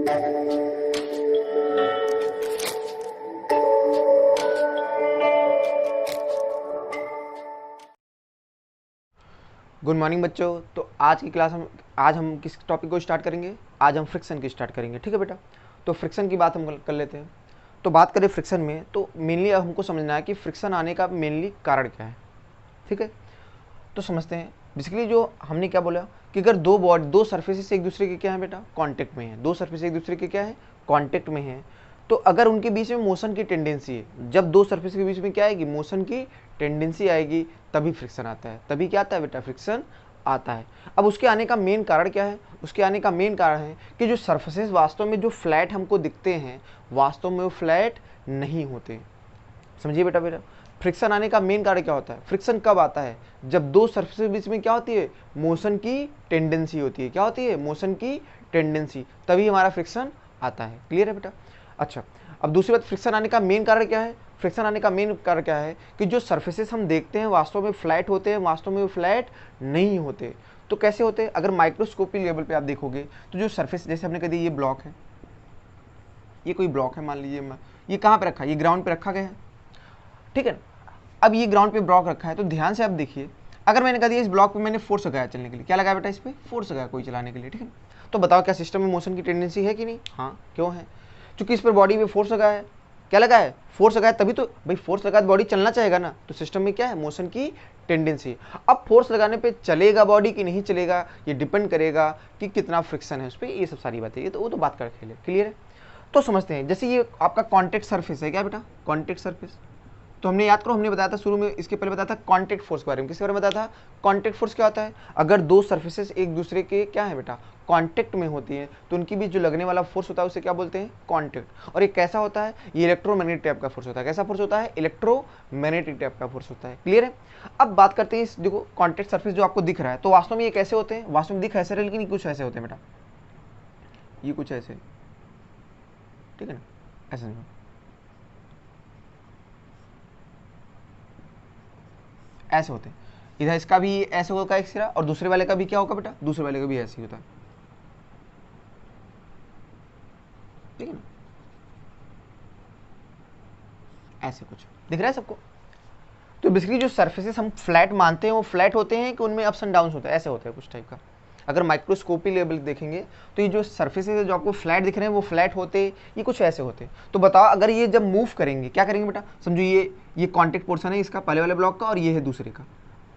Good morning बच्चों। तो आज हम किस टॉपिक को स्टार्ट करेंगे? आज हम फ्रिक्शन की स्टार्ट करेंगे। ठीक है बेटा, तो फ्रिक्शन की बात हम कर लेते हैं। तो बात करें फ्रिक्शन में, तो मेनली हमको समझना है कि फ्रिक्शन आने का मेनली कारण क्या है। ठीक है, तो समझते हैं। बेसिकली जो हमने क्या बोला कि अगर दो सर्फेसेस एक दूसरे के क्या है बेटा, कांटेक्ट में है। दो सर्फेस एक दूसरे के क्या है, कांटेक्ट में है। तो अगर उनके बीच में मोशन की टेंडेंसी है, जब दो सर्फेस के बीच में क्या आएगी, मोशन की टेंडेंसी आएगी, तभी फ्रिक्शन आता है। तभी क्या आता है बेटा, फ्रिक्शन आता है। अब उसके आने का मेन कारण क्या है? उसके आने का मेन कारण है कि जो सर्फेसेस वास्तव में जो फ्लैट हमको दिखते हैं, वास्तव में वो फ्लैट नहीं होते। समझिए बेटा, फ्रिक्शन आने का मेन कारण क्या होता है? फ्रिक्शन कब आता है? जब दो सरफेस के बीच में क्या होती है, मोशन की टेंडेंसी होती है। क्या होती है? मोशन की टेंडेंसी, तभी हमारा फ्रिक्शन आता है। क्लियर है बेटा? अच्छा, अब दूसरी बात, फ्रिक्शन आने का मेन कारण क्या है? फ्रिक्शन आने का मेन कारण क्या है कि जो सर्फेसेस हम देखते हैं वास्तव में फ्लैट होते हैं, वास्तव में वो फ्लैट नहीं होते। तो कैसे होते हैं? अगर माइक्रोस्कोपी लेवल पे आप देखोगे तो जो सर्फेस, जैसे हमने कह दिया ये ब्लॉक है, ये कोई ब्लॉक है मान लीजिए, ये कहाँ पे रखा है, ये ग्राउंड पे रखा गया है। ठीक है, अब ये ग्राउंड पे ब्लॉक रखा है, तो ध्यान से आप देखिए, अगर मैंने कह दिया इस ब्लॉक पे मैंने फोर्स लगाया चलने के लिए, क्या लगाया बेटा, इस पे फोर्स लगाया कोई चलाने के लिए। ठीक है, तो बताओ क्या सिस्टम में मोशन की टेंडेंसी है कि नहीं? हाँ, क्यों है? क्योंकि इस पर बॉडी पे फोर्स लगा है। क्या लगा है? फोर्स लगा है, तभी तो भाई फोर्स लगा तो बॉडी चलना चाहेगा ना। तो सिस्टम में क्या है, मोशन की टेंडेंसी। अब फोर्स लगाने पे चलेगा बॉडी कि नहीं चलेगा, ये डिपेंड करेगा कि कितना फ्रिक्शन है उस पर। ये सब सारी बातें, ये तो वो तो बात कर खेले। क्लियर है? तो समझते हैं, जैसे ये आपका कॉन्टेक्ट सर्फेस है, क्या बेटा, कॉन्टेक्ट सर्फेस। तो हमने याद करो, हमने बताया था शुरू में, इसके पहले बताया था कॉन्टेक्ट फोर्स के बारे में। किसके बारे में बताया था? कॉन्टेक्ट फोर्स क्या होता है? अगर दो सर्फेसेस एक दूसरे के क्या है बेटा, कॉन्टेक्ट में होती है, तो उनके बीच जो लगने वाला फोर्स होता है उसे क्या बोलते हैं? कॉन्टेक्ट। और ये कैसा होता है? ये इलेक्ट्रोमैग्नेटिक टाइप का फोर्स होता है। कैसा फोर्स होता है? इलेक्ट्रोमैग्नेटिक टाइप का फोर्स होता है। क्लियर है? अब बात करते हैं इस, देखो कॉन्टेक्ट सर्फेस जो आपको दिख रहा है, तो वास्तव में ये कैसे होते हैं? वास्तव में दिख ऐसे रहे, लेकिन कुछ ऐसे होते हैं बेटा, ये कुछ ऐसे। ठीक है ना, ऐसे नहीं, ऐसे होते हैं। इधर इसका भी ऐसे होगा एक सिरा, और दूसरे वाले का भी क्या होगा बेटा, दूसरे वाले का भी ऐसे ही होता है। ठीक है ना, ऐसे कुछ दिख रहा है सबको? तो बेसिकली जो सर्फेसेस हम फ्लैट मानते हैं, वो फ्लैट होते हैं कि उनमें अप्स एंड डाउन होते हैं? ऐसे होते हैं कुछ टाइप का। अगर माइक्रोस्कोपी लेवल देखेंगे तो ये जो सर्फेसेस है जो आपको फ्लैट दिख रहे हैं, वो फ्लैट होते, ये कुछ ऐसे होते। तो बताओ, अगर ये जब मूव करेंगे, क्या करेंगे बेटा, समझो ये कॉन्टेक्ट पोर्शन है इसका, पहले वाले ब्लॉक का, और ये है दूसरे का।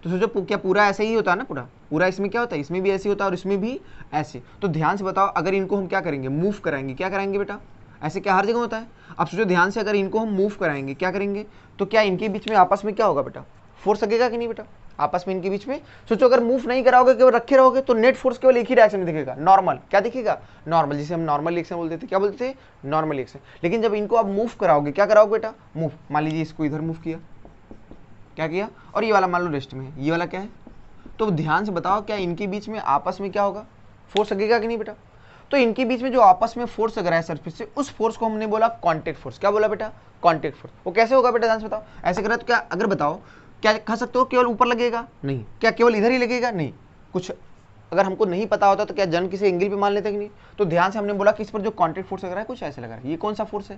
तो सोचो क्या पूरा ऐसे ही होता है ना, पूरा पूरा इसमें क्या होता है, इसमें भी ऐसे होता है और इसमें भी ऐसे। तो ध्यान से बताओ, अगर इनको हम क्या करेंगे, मूव कराएंगे, क्या कराएंगे बेटा, ऐसे क्या हर जगह होता है? अब सोचो ध्यान से, अगर इनको हम मूव कराएंगे, क्या करेंगे, तो क्या इनके बीच में आपस में क्या होगा बेटा, फोर्स लगेगा कि नहीं बेटा, आपस में इनके बीच में? सोचो अगर मूव नहीं कराओगे, केवल रखे रहोगे, तो नेट फोर्स केवल एक ही डायरेक्शन में दिखेगा, नॉर्मल। क्या दिखेगा? नॉर्मल, जिसे हम नॉर्मल रिएक्शन बोलते थे। क्या बोलते थे? Normal reaction. लेकिन जब इनको आप मूव कराओगे, क्या कराओगे बेटा, मूव, मान लीजिए इसको इधर मूव किया, क्या किया, और ये वाला मान लो रेस्ट में है, ये वाला क्या है, तो ध्यान से बताओ, क्या इनके बीच में आपस में क्या होगा, फोर्स लगेगा कि नहीं बेटा? तो इनके बीच में जो आपस में फोर्स लग रहा है सरफेस से, उस फोर्स को हमने बोला कांटेक्ट फोर्स। क्या बोला बेटा? Contact force. वो कैसे होगा बेटा, ध्यान से बताओ। ऐसे करा तो क्या, अगर बताओ, क्या कह सकते हो केवल ऊपर लगेगा? नहीं। क्या केवल इधर ही लगेगा? नहीं। कुछ अगर हमको नहीं पता होता तो क्या जन किसी एंगल पे मान लेते कि नहीं? तो ध्यान से हमने बोला कि इस पर जो कांटेक्ट फोर्स लग रहा है, कुछ ऐसे लग रहा है। ये कौन सा फोर्स है?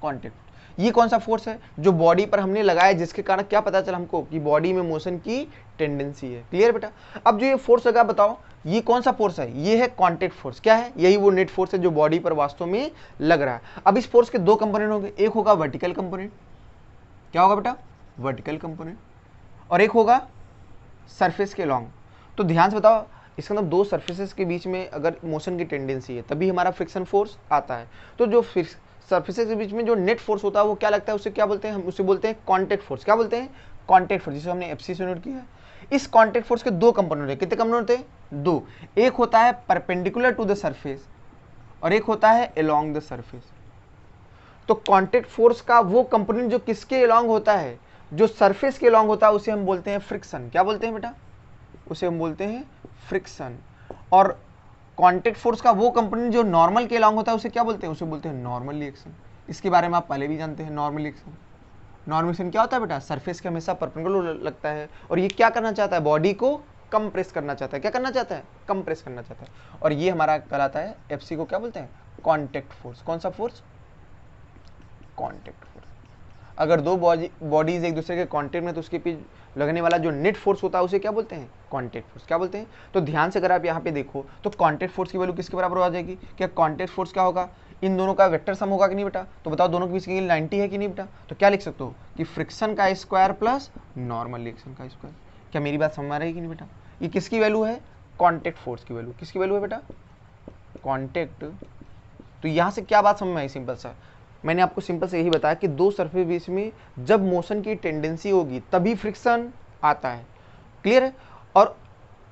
कांटेक्ट। ये कौन सा फोर्स है? जो बॉडी पर हमने लगाया, जिसके कारण क्या पता चला हमको कि बॉडी में मोशन की टेंडेंसी है। क्लियर बेटा? अब जो ये फोर्स लगा, बताओ ये कौन सा फोर्स है? ये है कांटेक्ट फोर्स। क्या है? यही वो नेट फोर्स है जो बॉडी पर वास्तव में लग रहा है। अब इस फोर्स के दो कंपोनेंट होंगे, एक होगा वर्टिकल कंपोनेंट, क्या होगा बेटा, वर्टिकल कंपोनेंट, और एक होगा सरफेस के लॉन्ग। तो ध्यान से बताओ, इसका मतलब दो सरफेसेस के बीच में अगर मोशन की टेंडेंसी है, तभी हमारा फ्रिक्शन फोर्स आता है। तो जो सरफेसेस के बीच में जो नेट फोर्स होता है, वो क्या लगता है, उसे क्या बोलते हैं, हम उसे बोलते हैं कांटेक्ट फोर्स। क्या बोलते हैं? कांटेक्ट फोर्स, जिसे हमने एफसी से नोट किया है। इस कांटेक्ट फोर्स के दो कंपोनेंट है। कितने कंपोनेंट होते हैं? दो। एक होता है परपेंडिकुलर टू द सरफेस, और एक होता है अलोंग द सरफेस। तो कांटेक्ट फोर्स का वो कंपोनेंट जो किसके अलोंग होता है, जो सरफेस के अलोंग होता है, उसे हम बोलते हैं फ्रिक्शन। क्या बोलते हैं बेटा? उसे हम बोलते हैं फ्रिक्शन। और कांटेक्ट फोर्स का वो कंपोनेंट जो नॉर्मल के अलोंग होता है, उसे क्या बोलते हैं? उसे बोलते हैं नॉर्मल रिएक्शन। इसके बारे में आप पहले भी जानते हैं, नॉर्मल रिएक्शन। नॉर्मल रिएक्शन क्या होता है बेटा? सरफेस के हमेशा परपेंडिकुलर लगता है, और ये क्या करना चाहता है, बॉडी को कंप्रेस करना चाहता है। क्या करना चाहता है? कंप्रेस करना चाहता है। और ये हमारा कहलाता है, एफसी को क्या बोलते हैं? Contact force. कौन सा फोर्स? Contact force. अगर दो बॉडीज एक दूसरे के कांटेक्ट में तो उसके बीच लगने वाला जो नेट फोर्स होता है उसे क्या बोलते हैं? Contact force. क्या बोलते हैं? तो ध्यान से अगर आप यहाँ पे देखो तो कांटेक्ट फोर्स की वैल्यू किसके बराबर आ जाएगी? क्या कांटेक्ट फोर्स क्या होगा? इन दोनों का वेक्टर सम होगा कि नहीं बेटा? तो बताओ दोनों के बीच की 90 है कि नहीं बेटा? तो क्या लिख सकते हो कि फ्रिक्शन का स्क्वायर प्लस नॉर्मल रिएक्शन का स्क्वायर। क्या मेरी बात समझ आ रही है कि नहीं बेटा? ये किसकी वैल्यू है? कांटेक्ट फोर्स की वैल्यू। किसकी वैल्यू है बेटा? कांटेक्ट। तो यहाँ से क्या बात समझ में आई? सिंपल सा मैंने आपको सिंपल से यही बताया कि दो सरफेस बीच में जब मोशन की टेंडेंसी होगी तभी फ्रिक्शन आता है। क्लियर है? और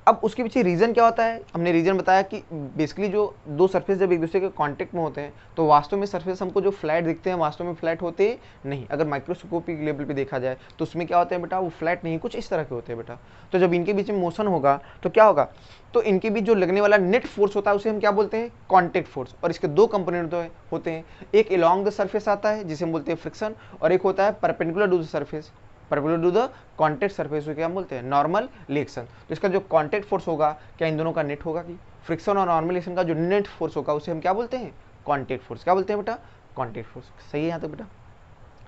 अब उसके पीछे रीजन क्या होता है? हमने रीजन बताया कि बेसिकली जो दो सरफेस जब एक दूसरे के कांटेक्ट में होते हैं तो वास्तव में सरफेस हमको जो फ्लैट दिखते हैं वास्तव में फ्लैट होते नहीं। अगर माइक्रोस्कोपिक लेवल पे देखा जाए तो उसमें क्या होते हैं बेटा? वो फ्लैट नहीं, कुछ इस तरह के होते हैं बेटा। तो जब इनके बीच में मोशन होगा तो क्या होगा? तो इनके बीच जो लगने वाला नेट फोर्स होता है उसे हम क्या बोलते हैं? Contact force. और इसके दो कंपोनेंट होते हैं, एक अलोंग द सरफेस आता है जिसे हम बोलते हैं फ्रिक्शन, और एक होता है perpendicular to the surface, perpendicular to the contact surface, क्या हम बोलते हैं? Normal reaction. तो इसका जो कांटेक्ट फोर्स होगा क्या इन दोनों का नेट होगा कि फ्रिक्शन और नॉर्मल रिएक्शन का जो नेट फोर्स होगा उसे हम क्या बोलते हैं? Contact force. क्या बोलते हैं बेटा? Contact force. सही है यहाँ तक बेटा?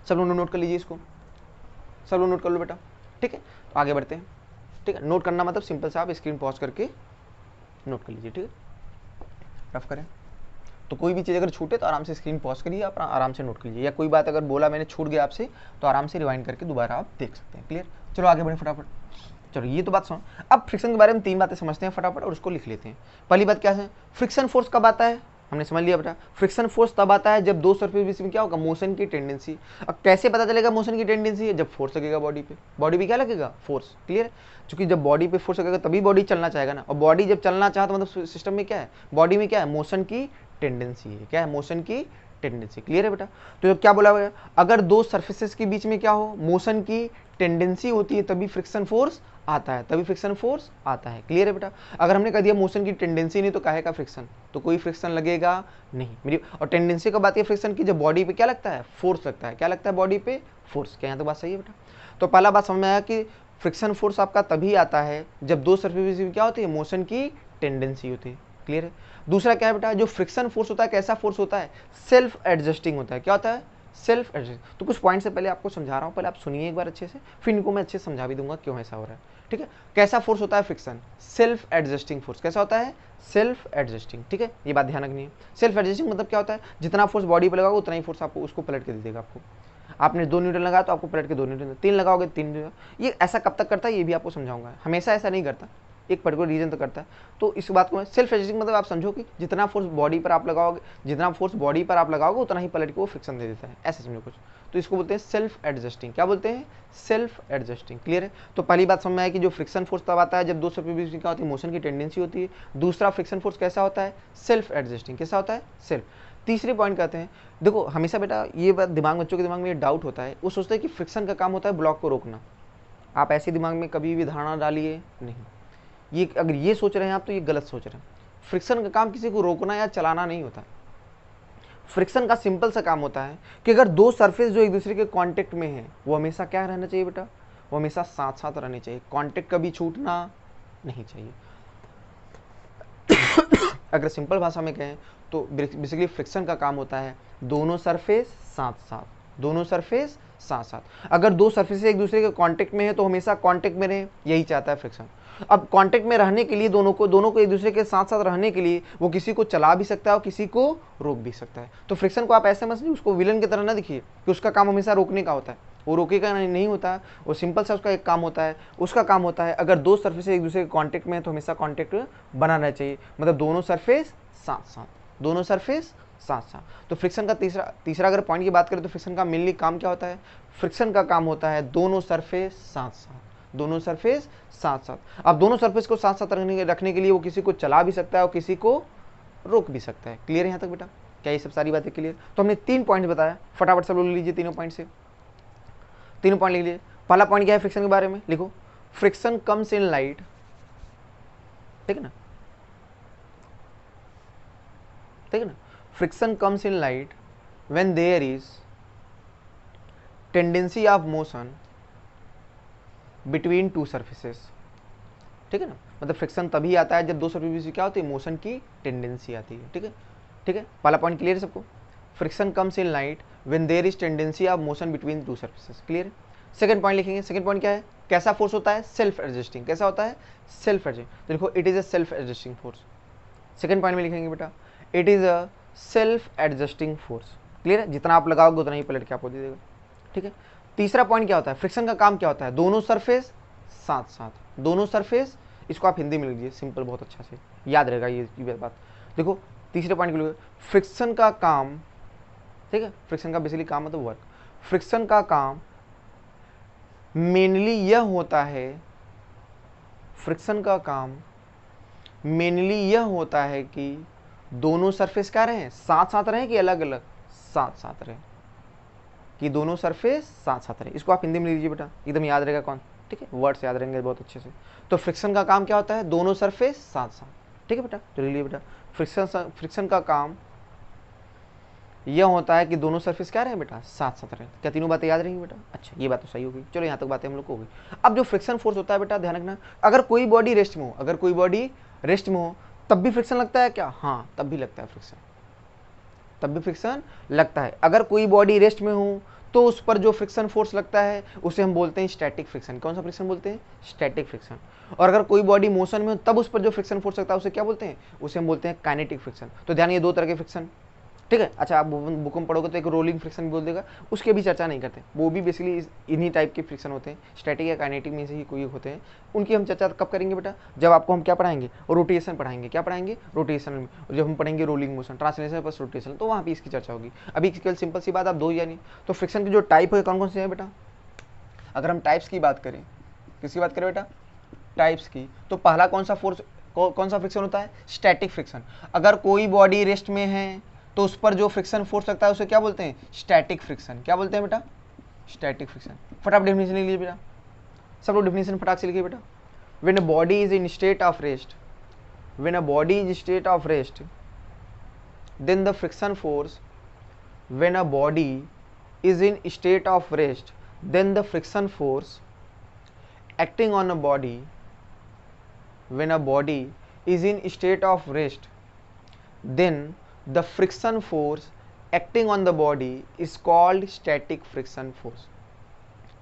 सब लोग नोट कर लीजिए इसको, सब लोग नोट कर लो बेटा। ठीक है, तो आगे बढ़ते हैं। ठीक है, नोट करना मतलब सिंपल सा आप स्क्रीन पॉज करके नोट कर लीजिए। ठीक है, रफ करें। तो कोई भी चीज़ अगर छूटे तो आराम से स्क्रीन पॉज करिए, आप आराम से नोट कीजिए, या कोई बात अगर बोला मैंने छूट गया आपसे तो आराम से रिवाइंड करके दोबारा आप देख सकते हैं। क्लियर? चलो आगे बढ़े फटाफट। चलो ये तो बात सुनो। अब फ्रिक्शन के बारे में 3 बातें समझते हैं फटाफट और उसको लिख लेते हैं। पहली बात क्या है? फ्रिक्शन फोर्स कब आता है? हमने समझ लिया बेटा। फ्रिक्शन फोर्स तब आता है जब दो सरफेस बीच में क्या होगा? मोशन की टेंडेंसी। अब कैसे पता चलेगा मोशन की टेंडेंसी है? जब फोर्स लगेगा बॉडी पे। बॉडी पे क्या लगेगा? फोर्स। क्लियर? क्योंकि जब बॉडी पे फोर्स लगेगा तभी बॉडी चलना चाहेगा ना, और बॉडी जब चलना चाहे तो मतलब सिस्टम में क्या है? बॉडी में क्या है? मोशन की टेंडेंसी है। क्या है? मोशन की टेंडेंसी। क्लियर है बेटा? तो क्या बोला हुआ है? अगर दो सरफेसेस के बीच में क्या हो? मोशन की टेंडेंसी होती है तभी फ्रिक्शन फोर्स आता है, तभी फ्रिक्शन फोर्स आता है। क्लियर है बेटा? अगर हमने कह दिया मोशन की टेंडेंसी नहीं तो काहे का फ्रिक्शन, तो कोई फ्रिक्शन लगेगा नहीं मेरी। और टेंडेंसी कब आती है फ्रिक्शन की? जब बॉडी पे क्या लगता है? फोर्स लगता है। क्या लगता है बॉडी पे? फोर्स। क्या यहाँ तो बात सही है बेटा? तो पहला बात समझ में आया कि फ्रिक्शन फोर्स आपका तभी आता है जब दो सरफेस में क्या होती है? मोशन की टेंडेंसी होती है। क्लियर है? दूसरा क्या है बेटा? जो फ्रिक्शन फोर्स होता है कैसा फोर्स होता है? सेल्फ एडजस्टिंग होता है। क्या होता है? Self adjust. तो कुछ पॉइंट से पहले आपको समझा रहा हूँ, पहले आप सुनिए एक बार अच्छे से, फिर इनको मैं अच्छे से समझा भी दूंगा क्यों ऐसा हो रहा है। ठीक है? कैसा फोर्स होता है फ्रिक्शन? Self adjusting force. कैसा होता है? Self adjusting. ठीक है, ये बात ध्यान रखनी है। सेल्फ एडजस्टिंग मतलब क्या होता है? जितना फोर्स बॉडी पे लगाओगे उतना ही फोर्स आपको उसको पलट के दे देगा। आपको आपने 2 न्यूटन लगाया तो आपको पलट के 2 न्यूटन, 3 लगाओगे 3 न्यूटन। ये ऐसा कब तक करता है ये भी आपको समझाऊंगा। हमेशा ऐसा नहीं करता, एक पर्टिकुलर रीजन तो करता है। तो इस बात को सेल्फ एडजस्टिंग मतलब आप समझो कि जितना फोर्स बॉडी पर आप लगाओगे, जितना फोर्स बॉडी पर आप लगाओगे उतना ही पलट के वो फ्रिक्शन दे देता है, ऐसे समझो कुछ। तो इसको बोलते हैं सेल्फ एडजस्टिंग। क्या बोलते हैं? Self adjusting. क्लियर है? तो पहली बात समझ में आया कि जो फ्रिक्शन फोर्स तब आता है जब दो सरफेस बीच में क्या होती है? मोशन की टेंडेंसी होती है। दूसरा फ्रिक्शन फोर्स कैसा होता है? Self adjusting. कैसा होता है? सेल्फ। तीसरे पॉइंट कहते हैं, देखो हमेशा बेटा ये बात दिमाग, बच्चों के दिमाग में ये डाउट होता है, वो सोचते हैं कि फ्रिक्शन का काम होता है ब्लॉक को रोकना। आप ऐसे दिमाग में कभी भी धारणा डालिए नहीं, ये अगर ये सोच रहे हैं आप तो ये गलत सोच रहे हैं। फ्रिक्शन का काम किसी को रोकना या चलाना नहीं होता। फ्रिक्शन का सिंपल सा काम होता है कि अगर दो सरफेस जो एक दूसरे के कांटेक्ट में है वो हमेशा क्या रहना चाहिए बेटा? वो हमेशा साथ साथ रहने चाहिए, कांटेक्ट कभी छूटना नहीं चाहिए। अगर सिंपल भाषा में कहें तो बेसिकली फ्रिक्शन का काम होता है दोनों सरफेस साथ साथ, दोनों सरफेस साथ साथ। अगर दो सरफेस एक दूसरे के कांटेक्ट में है तो हमेशा कांटेक्ट में रहे, यही चाहता है फ्रिक्शन। अब कांटेक्ट में रहने के लिए दोनों को एक दूसरे के साथ साथ रहने के लिए वो किसी को चला भी सकता है और किसी को रोक भी सकता है। तो फ्रिक्शन को आप ऐसे मत समझिए, उसको विलन की तरह ना दिखिए कि उसका काम हमेशा रोकने का होता है, वो रोकेगा नहीं होता। वो सिंपल सा उसका एक काम होता है, उसका काम होता है अगर दो सरफेस एक दूसरे के कांटेक्ट में है तो हमेशा कांटेक्ट बना रहना चाहिए, मतलब दोनों सरफेस साथ साथ, दोनों सरफेस साथ साथ। तो फ्रिक्शन का तीसरा अगर पॉइंट की बात करें तो फ्रिक्शन का मेनली काम क्या होता है? फ्रिक्शन का काम होता है दोनों सरफेस साथ साथ, दोनों सरफेस साथ साथ। अब दोनों सरफेस को साथ साथ रखने के लिए वो किसी को चला भी सकता है और किसी को रोक भी सकता है। क्लियर है यहाँ तक बेटा? क्या ये सब सारी बातें क्लियर? तो हमने 3 पॉइंट बताया, फटाफट सब लोग लीजिए तीनों पॉइंट से, तीनों पॉइंट लिख लीजिए। पहला पॉइंट क्या है फ्रिक्शन के बारे में? लिखो, फ्रिक्शन कम्स इन लाइट। ठीक है ना? ठीक है ना? Friction comes in light when there is tendency of motion between two surfaces. ठीक है ना? मतलब फ्रिक्शन तभी आता है जब दो सरफेस में क्या होती है? मोशन की टेंडेंसी आती है। ठीक है? ठीक है, पहला पॉइंट क्लियर है सबको। Friction comes in light when there is tendency of motion between two surfaces, clear है। सेकंड पॉइंट लिखेंगे, सेकंड पॉइंट क्या है, कैसा फोर्स होता है, सेल्फ एडजस्टिंग, कैसा होता है, सेल्फ एडजस्टिंग। तो देखो it is a self adjusting force, second point में लिखेंगे बेटा it is a self adjusting force, clear है, जितना आप लगाओगे उतना ही पलट के आपको दे देगा, ठीक है। तीसरा पॉइंट क्या होता है, फ्रिक्शन का काम क्या होता है, दोनों सरफेस साथ साथ, दोनों सरफेस, इसको आप हिंदी में लीजिए सिंपल, बहुत अच्छा से याद रहेगा ये बात। देखो तीसरे पॉइंट के लिए फ्रिक्शन का काम, ठीक है, फ्रिक्शन का बेसिकली काम मतलब वर्क, फ्रिक्शन का काम मेनली यह होता है, फ्रिक्शन का काम मेनली यह होता है कि दोनों सरफेस क्या रहे, साथ साथ रहे कि अलग अलग, साथ साथ रहे, कि दोनों सरफेस साथ साथ रहे। इसको आप हिंदी में लीजिए बेटा, एकदम याद रहेगा कौन, ठीक है, वर्ड्स याद रहेंगे बहुत अच्छे से। तो फ्रिक्शन का काम क्या होता है, दोनों सरफेस साथ साथ, ठीक है बेटा, तो लीजिए बेटा फ्रिक्शन का काम यह होता है कि दोनों सरफेस क्या रहे बेटा, साथ साथ रहे। क्या तीनों बातें याद रहेंगी बेटा, अच्छा ये बात तो सही होगी, चलो यहाँ तक बातें हम लोग को हो गई। अब जो फ्रिक्शन फोर्स होता है बेटा ध्यान रखना, अगर कोई बॉडी रेस्ट में हो, अगर कोई बॉडी रेस्ट में हो तब भी फ्रिक्शन लगता है क्या, हाँ तब भी लगता है फ्रिक्शन, तब भी फ्रिक्शन लगता है। अगर कोई बॉडी रेस्ट में हो तो उस पर जो फ्रिक्शन फोर्स लगता है उसे हम बोलते हैं स्टैटिक फ्रिक्शन। कौन सा फ्रिक्शन बोलते हैं, स्टैटिक फ्रिक्शन। और अगर कोई बॉडी मोशन में हो तब उस पर जो फ्रिक्शन फोर्स लगता है उसे क्या बोलते हैं, उसे हम बोलते हैं काइनेटिक फ्रिक्शन। तो ध्यान, ये दो तरह के फ्रिक्शन, ठीक है। अच्छा आप बुक में पढ़ोगे तो एक रोलिंग फ्रिक्शन भी बोल देगा, उसके भी चर्चा नहीं करते, वो भी बेसिकली इन्हीं टाइप के फ्रिक्शन होते हैं, स्टैटिक या काइनेटिक में से ही कोई होते हैं। उनकी हम चर्चा कब करेंगे बेटा, जब आपको हम क्या पढ़ाएंगे, रोटेशन पढ़ाएंगे, क्या पढ़ाएंगे, रोटेशन में। और जब हम पढ़ेंगे rolling motion, translation plus rotation, तो वहाँ भी इसकी चर्चा होगी। अभी केवल सिंपल सी बात आप दो या नहीं। तो फ्रिक्शन की जो टाइप है कौन कौन से है बेटा, अगर हम टाइप्स की बात करें, किसकी बात करें बेटा, टाइप्स की, तो पहला कौन सा फोर्स, कौन सा फ्रिक्शन होता है, स्टैटिक फ्रिक्शन। अगर कोई बॉडी रेस्ट में है तो उस पर जो फ्रिक्शन फोर्स लगता है उसे क्या बोलते हैं, स्टैटिक फ्रिक्शन। क्या बोलते हैं बेटा, स्टैटिक फ्रिक्शन। फटाफट डेफिनेशन लिख लीजिए बेटा, सब लोग डेफिनेशन फटाक से लिखिए बेटा। When a body is in state of rest, when a body is state of rest then the friction force, when a body is in state of rest then the friction force acting on a body, when a body is in state of rest then the friction force acting on the body is called static friction force।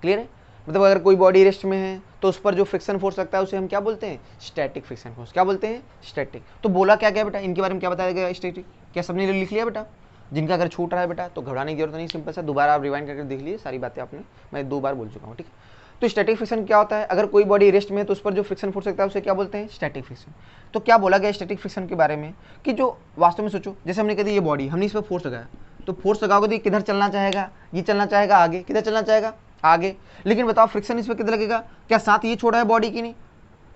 Clear है, मतलब अगर कोई body rest में है तो उस पर जो फ्रिक्शन फोर्स लगता है उसे हम क्या बोलते हैं, स्टैटिक फ्रिक्शन फोर्स। क्या बोलते हैं, स्टैटिक। तो बोला क्या क्या बेटा, इनके बारे में क्या बताया गया, स्टैटिक, क्या सबने लिख लिया बेटा, जिनका अगर छूट रहा है बेटा तो घबराने की जरूरत नहीं, सिंपल सा दोबारा आप रिवाइंड करके देख लीजिए, सारी बातें आपने, मैं 2 बार बोल चुका हूँ, ठीक है। तो स्टैटिक फ्रिक्शन क्या होता है, अगर कोई बॉडी रेस्ट में है तो उस पर जो फ्रिक्शन फोर्स लगता है उसे क्या बोलते हैं, स्टैटिक फ्रिक्शन। तो क्या बोला गया स्टैटिक फ्रिक्शन के बारे में, कि जो वास्तव में सोचो, जैसे हमने कह दिया ये बॉडी, हमने इस पर फोर्स लगाया, तो फोर्स लगाओगे तो ये किधर चलना चाहेगा, ये चलना चाहेगा आगे, किधर चलना चाहेगा, आगे। लेकिन बताओ फ्रिक्शन इस पर किधर लगेगा, क्या साथ ये छोड़ा है बॉडी की नहीं,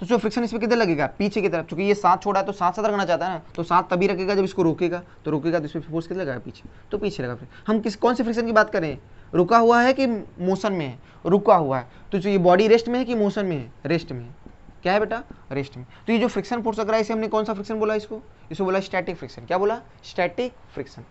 तो जो फ्रिक्शन इस पर किधर लगेगा, पीछे की तरफ, क्योंकि ये साथ छोड़ा है तो साथ साथ रखना चाहता है ना, तो साथ तभी रखेगा जब इसको रोकेगा, तो रोकेगा तो इस पर फोर्स किधर लगाएगा, पीछे, तो पीछे लगा। हम कौन से फ्रिक्शन की बात करें, रुका हुआ है कि मोशन में है, रुका हुआ है, तो ये बॉडी रेस्ट में है कि मोशन में है, रेस्ट में है, क्या है बेटा, रेस्ट में। तो ये जो फ्रिक्शन फोर्स लग रहा है इसे हमने कौन सा फ्रिक्शन बोला, इसको बोला स्टैटिक फ्रिक्शन। क्या बोला, स्टैटिक फ्रिक्शन,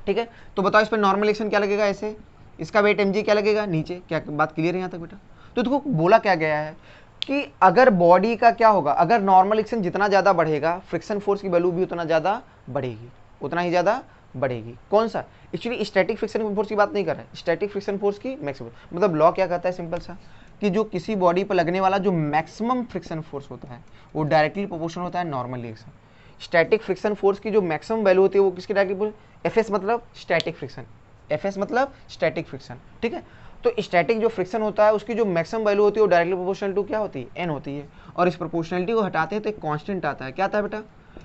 ठीक है। तो बताओ इस पर नॉर्मल एक्शन क्या लगेगा, ऐसे, इसका वेट mg क्या लगेगा, नीचे। क्या बात क्लियर है यहाँ तक बेटा। तो देखो बोला क्या गया है कि अगर बॉडी का क्या होगा, अगर नॉर्मल एक्शन जितना ज़्यादा बढ़ेगा फ्रिक्शन फोर्स की वैल्यू भी उतना ज़्यादा बढ़ेगी, उतना ही ज़्यादा बढ़ेगी। कौन सा, एक्चुअली स्टैटिक फ्रिक्शन फोर्स की बात नहीं कर रहा है, स्टैटिक फ्रिक्शन फोर्स की मैक्सिमम, मतलब लॉ क्या कहता है सिंपल सा, कि जो किसी बॉडी पर लगने वाला जो मैक्सिमम फ्रिक्शन फोर्स होता है वो डायरेक्टली प्रोपोर्शनल होता है normal action. Static friction force की जो मैक्सिमम वैल्यू होती है वो किसके डायरेक्टली, एफएस मतलब स्टैटिक फ्रिक्शन, एफएस मतलब स्टैटिक फ्रिक्शन, ठीक है। तो स्टैटिक जो फ्रिक्शन होता है उसकी जो मैक्सिमम वैल्यू होती है वो डायरेक्टली प्रोपोर्शनल टू क्या होती है, एन होती है। और इस प्रोपोर्शनलिटी को हटाते हैं तो एक कांस्टेंट आता है, क्या आता है बेटा,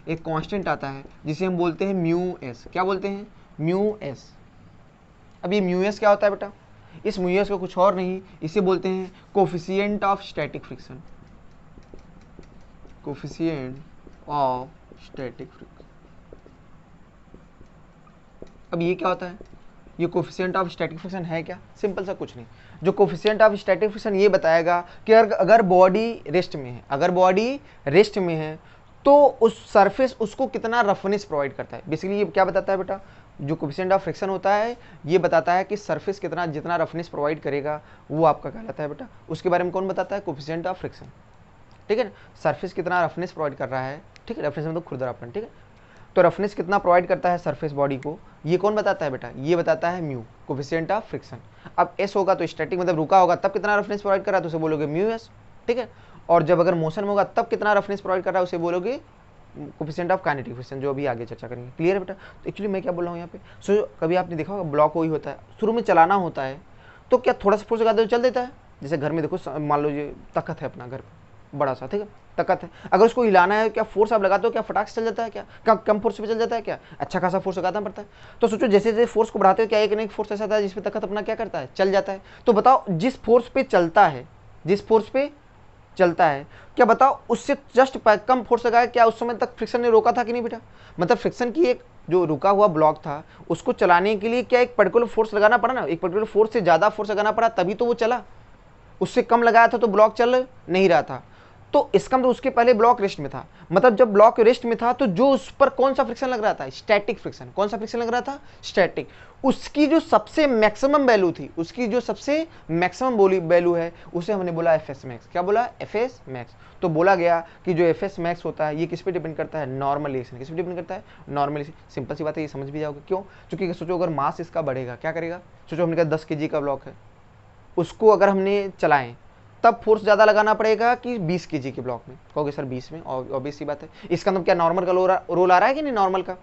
एक कांस्टेंट आता है जिसे हम बोलते हैं म्यू एस। क्या बोलते हैं, म्यू एस। अब ये म्यू एस क्या होता है बेटा, इस म्यू एस को कुछ और नहीं, इसे बोलते हैं coefficient of static friction, coefficient of static friction. अब ये क्या होता है, ये कोफिशिएंट ऑफ स्टैटिक फ्रिक्शन है क्या, सिंपल सा कुछ नहीं, जो कोफिशिएंट ऑफ स्टैटिक फ्रिक्शन ये बताएगा कि अगर बॉडी रेस्ट में है, अगर बॉडी रेस्ट में है तो उस सरफेस उसको कितना रफनेस प्रोवाइड करता है। बेसिकली ये क्या बताता है बेटा, जो कोफिशिएंट ऑफ फ्रिक्शन होता है ये बताता है कि सरफेस कितना, जितना रफनेस प्रोवाइड करेगा वो आपका कहलाता है बेटा। उसके बारे में कौन बताता है, कोफिशिएंट ऑफ फ्रिक्शन, ठीक है। सरफेस कितना रफनेस प्रोवाइड कर रहा है, ठीक है, रफनेस मतलब खुरदरापन, ठीक है। तो रफनेस कितना प्रोवाइड करता है सरफेस बॉडी को, ये कौन बताता है बेटा, ये बताता है म्यू, कोफिशिएंट ऑफ फ्रिक्शन। अब एस होगा तो स्टैटिक मतलब रुका होगा तब कितना रफनेस प्रोवाइड कर रहा है, तो उसे बोलोगे म्यू एस, ठीक है। और जब अगर मोशन में होगा तब कितना रफनेस प्रोवाइड कर रहा है, उसे बोलोगे कोफिशिएंट ऑफ काइनेटिक फ्रिक्शन, जो अभी आगे चर्चा करेंगे। क्लियर है बेटा। तो एक्चुअली मैं क्या बोल रहा हूँ यहाँ पे, सो कभी आपने देखा होगा ब्लॉक वही होता है, शुरू में चलाना होता है तो क्या थोड़ा सा फोर्स लगा दो चल देता है। जैसे घर में देखो, मान लो ये तख्त है अपना घर बड़ा सा, ठीक है, तख्त है, अगर उसको हिलाना है क्या फोर्स आप लगाते हो, क्या फटाक से चल जाता है, क्या कम फोर्स पे चल जाता है, क्या अच्छा खासा फोर्स लगाना पड़ता है। तो सोचो जैसे जैसे फोर्स को बढ़ाते हो क्या एक न एक फोर्स ऐसा आता है जिसपे तख्त अपना क्या करता है, चल जाता है। तो बताओ जिस फोर्स पे चलता है, जिस फोर्स पे चलता है, क्या बताओ उससे जस्ट कम फोर्स लगाया, क्या उस समय तक फ्रिक्शन ने रोका था कि नहीं बेटा। मतलब फ्रिक्शन की एक जो रुका हुआ ब्लॉक था उसको चलाने के लिए क्या एक पर्टिकुलर फोर्स लगाना पड़ा ना, एक पर्टिकुलर फोर्स से ज्यादा फोर्स लगाना पड़ा तभी तो वो चला, उससे कम लगाया था तो ब्लॉक चल नहीं रहा था। तो इसका मतलब उसके पहले ब्लॉक रेस्ट में था, मतलब जब ब्लॉक रेस्ट में था तो जो उस पर कौन सा फ्रिक्शन लग रहा था, स्टैटिक फ्रिक्शन। कौन सा फ्रिक्शन लग रहा था, स्टैटिक। उसकी जो सबसे मैक्सिमम वैल्यू थी, उसकी जो सबसे मैक्सिमम वैल्यू है उसे हमने बोला एफ एस मैक्स। क्या बोला, एफ एस मैक्स। तो बोला गया कि जो एफ एस मैक्स होता है ये किस पे डिपेंड करता है, नॉर्मल रिएक्शन। किस पे डिपेंड करता है, नॉर्मल। सिंपल सी बात है, ये समझ भी जाओगे क्यों, क्योंकि सोचो अगर मास इसका बढ़ेगा क्या करेगा। सोचो हमने कहा 10 kg का ब्लॉक है, उसको अगर हमने चलाएं तब फोर्स ज्यादा लगाना पड़ेगा कि 20 kg के ब्लॉक में। कहोगे सर 20 में, ऑब्वियस सी बात है। इसका मतलब क्या नॉर्मल का रोल आ रहा है कि नहीं, नॉर्मल का।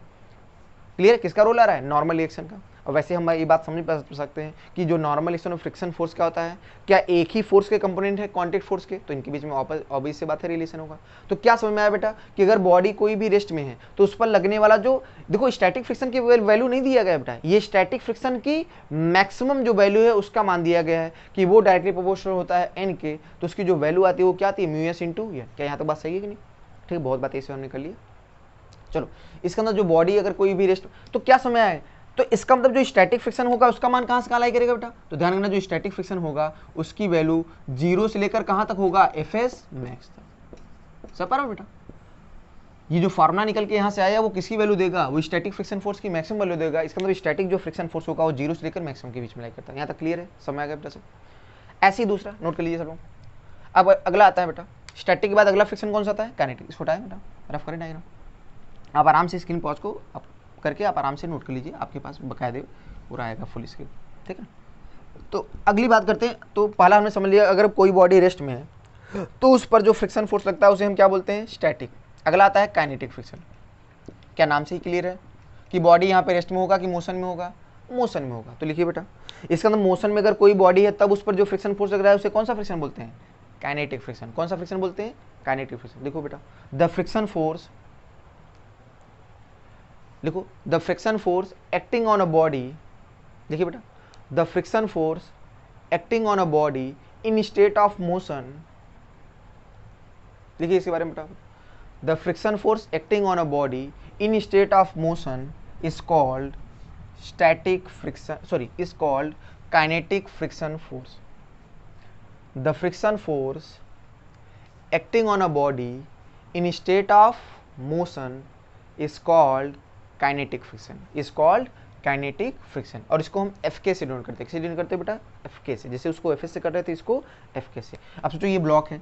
क्लियर, किसका रोल आ रहा है, नॉर्मल रिएक्शन का। और वैसे हम ये बात समझ सकते हैं कि जो नॉर्मल रिएक्शन और फ्रिक्शन फोर्स क्या होता है, क्या एक ही फोर्स के कंपोनेंट है कांटेक्ट फोर्स के, तो इनके बीच में ऑब्वियस सी बात है रिलेशन होगा। तो क्या समझ में आया बेटा कि अगर बॉडी कोई भी रेस्ट में है तो उस पर लगने वाला जो, देखो स्टैटिक फ्रिक्शन की वैल्यू नहीं दिया गया बेटा, ये स्टैटिक फ्रिक्शन की मैक्सिमम जो वैल्यू है उसका मान दिया गया है कि वो डायरेक्टली प्रोपोर्शनल होता है एन के, तो उसकी जो वैल्यू आती है वो क्या आती है, म्यू एस इंटू एन। क्या यहाँ तक बात सही है कि नहीं, ठीक, बहुत बात इसे हमने कर लिया। चलो इसके अंदर जो बॉडी अगर कोई भी रेस्ट, तो क्या समय आए, तो इसका मतलब जो स्टैटिक फ्रिक्शन होगा उसका मान कहां से कहां लाई करेगा बेटा, तो ध्यान रखना जो स्टैटिक फ्रिक्शन होगा उसकी वैल्यू 0 से लेकर कहां तक होगा, एफ एस मैक्स तक। सब पा बेटा, ये जो फार्मूला निकल के यहां से आया वो किसकी वैल्यू देगा, वो स्टैटिक फ्रिक्शन फोर्स की मैक्सिमम वैल्यू देगा। इसका मतलब स्टैटिक जो फ्रिक्शन फोर्स होगा वो 0 से लेकर मैक्सिमम के बीच में लाई करता है। यहाँ तक क्लियर है, समय आ गया बेटा सब। ऐसे ही दूसरा नोट कर लीजिए सब लोग। अब अगला आता है बेटा, स्टैटिक के बाद अगला फ्रिक्शन कौन सा आता है, काइनेटिक। इसको हटाए बेटा, रफ करें डायग्राम। आप आराम से स्क्रीन पॉज को आप करके आप आराम से नोट कर लीजिए, आपके पास बकायदे पूरा आएगा फुल स्क्रीन, ठीक है। तो अगली बात करते हैं। तो पहला हमने समझ लिया अगर कोई बॉडी रेस्ट में है तो उस पर जो फ्रिक्शन फोर्स लगता है उसे हम क्या बोलते हैं, स्टैटिक। अगला आता है काइनेटिक फ्रिक्शन। क्या नाम से ही क्लियर है कि बॉडी यहाँ पे रेस्ट में होगा कि मोशन में होगा, मोशन में होगा। तो लिखिए बेटा, इसका अंदर मोशन में अगर कोई बॉडी है तब उस पर जो फ्रिक्शन फोर्स लग रहा है उसे कौन सा फ्रिक्शन बोलते हैं, काइनेटिक फ्रिक्शन। कौन सा फ्रिक्शन बोलते हैं, काइनेटिक फ्रिक्शन। देखो बेटा, द फ्रिक्शन फोर्स, देखो the friction force acting on a body, देखिए बेटा, the friction force acting on a body in state of motion. देखिए इसके बारे में बेटा, the friction force acting on a body in state of motion is called static friction, sorry is called kinetic friction force. The friction force acting on a body in state of motion is called kinetic friction, is called kinetic friction. और इसको हम F के से denote करते हैं, किसे denote करते हैं बेटा, एफ के से। जैसे उसको एफ एस से कर रहे थे इसको एफ के से। अब सोचो ये ब्लॉक है,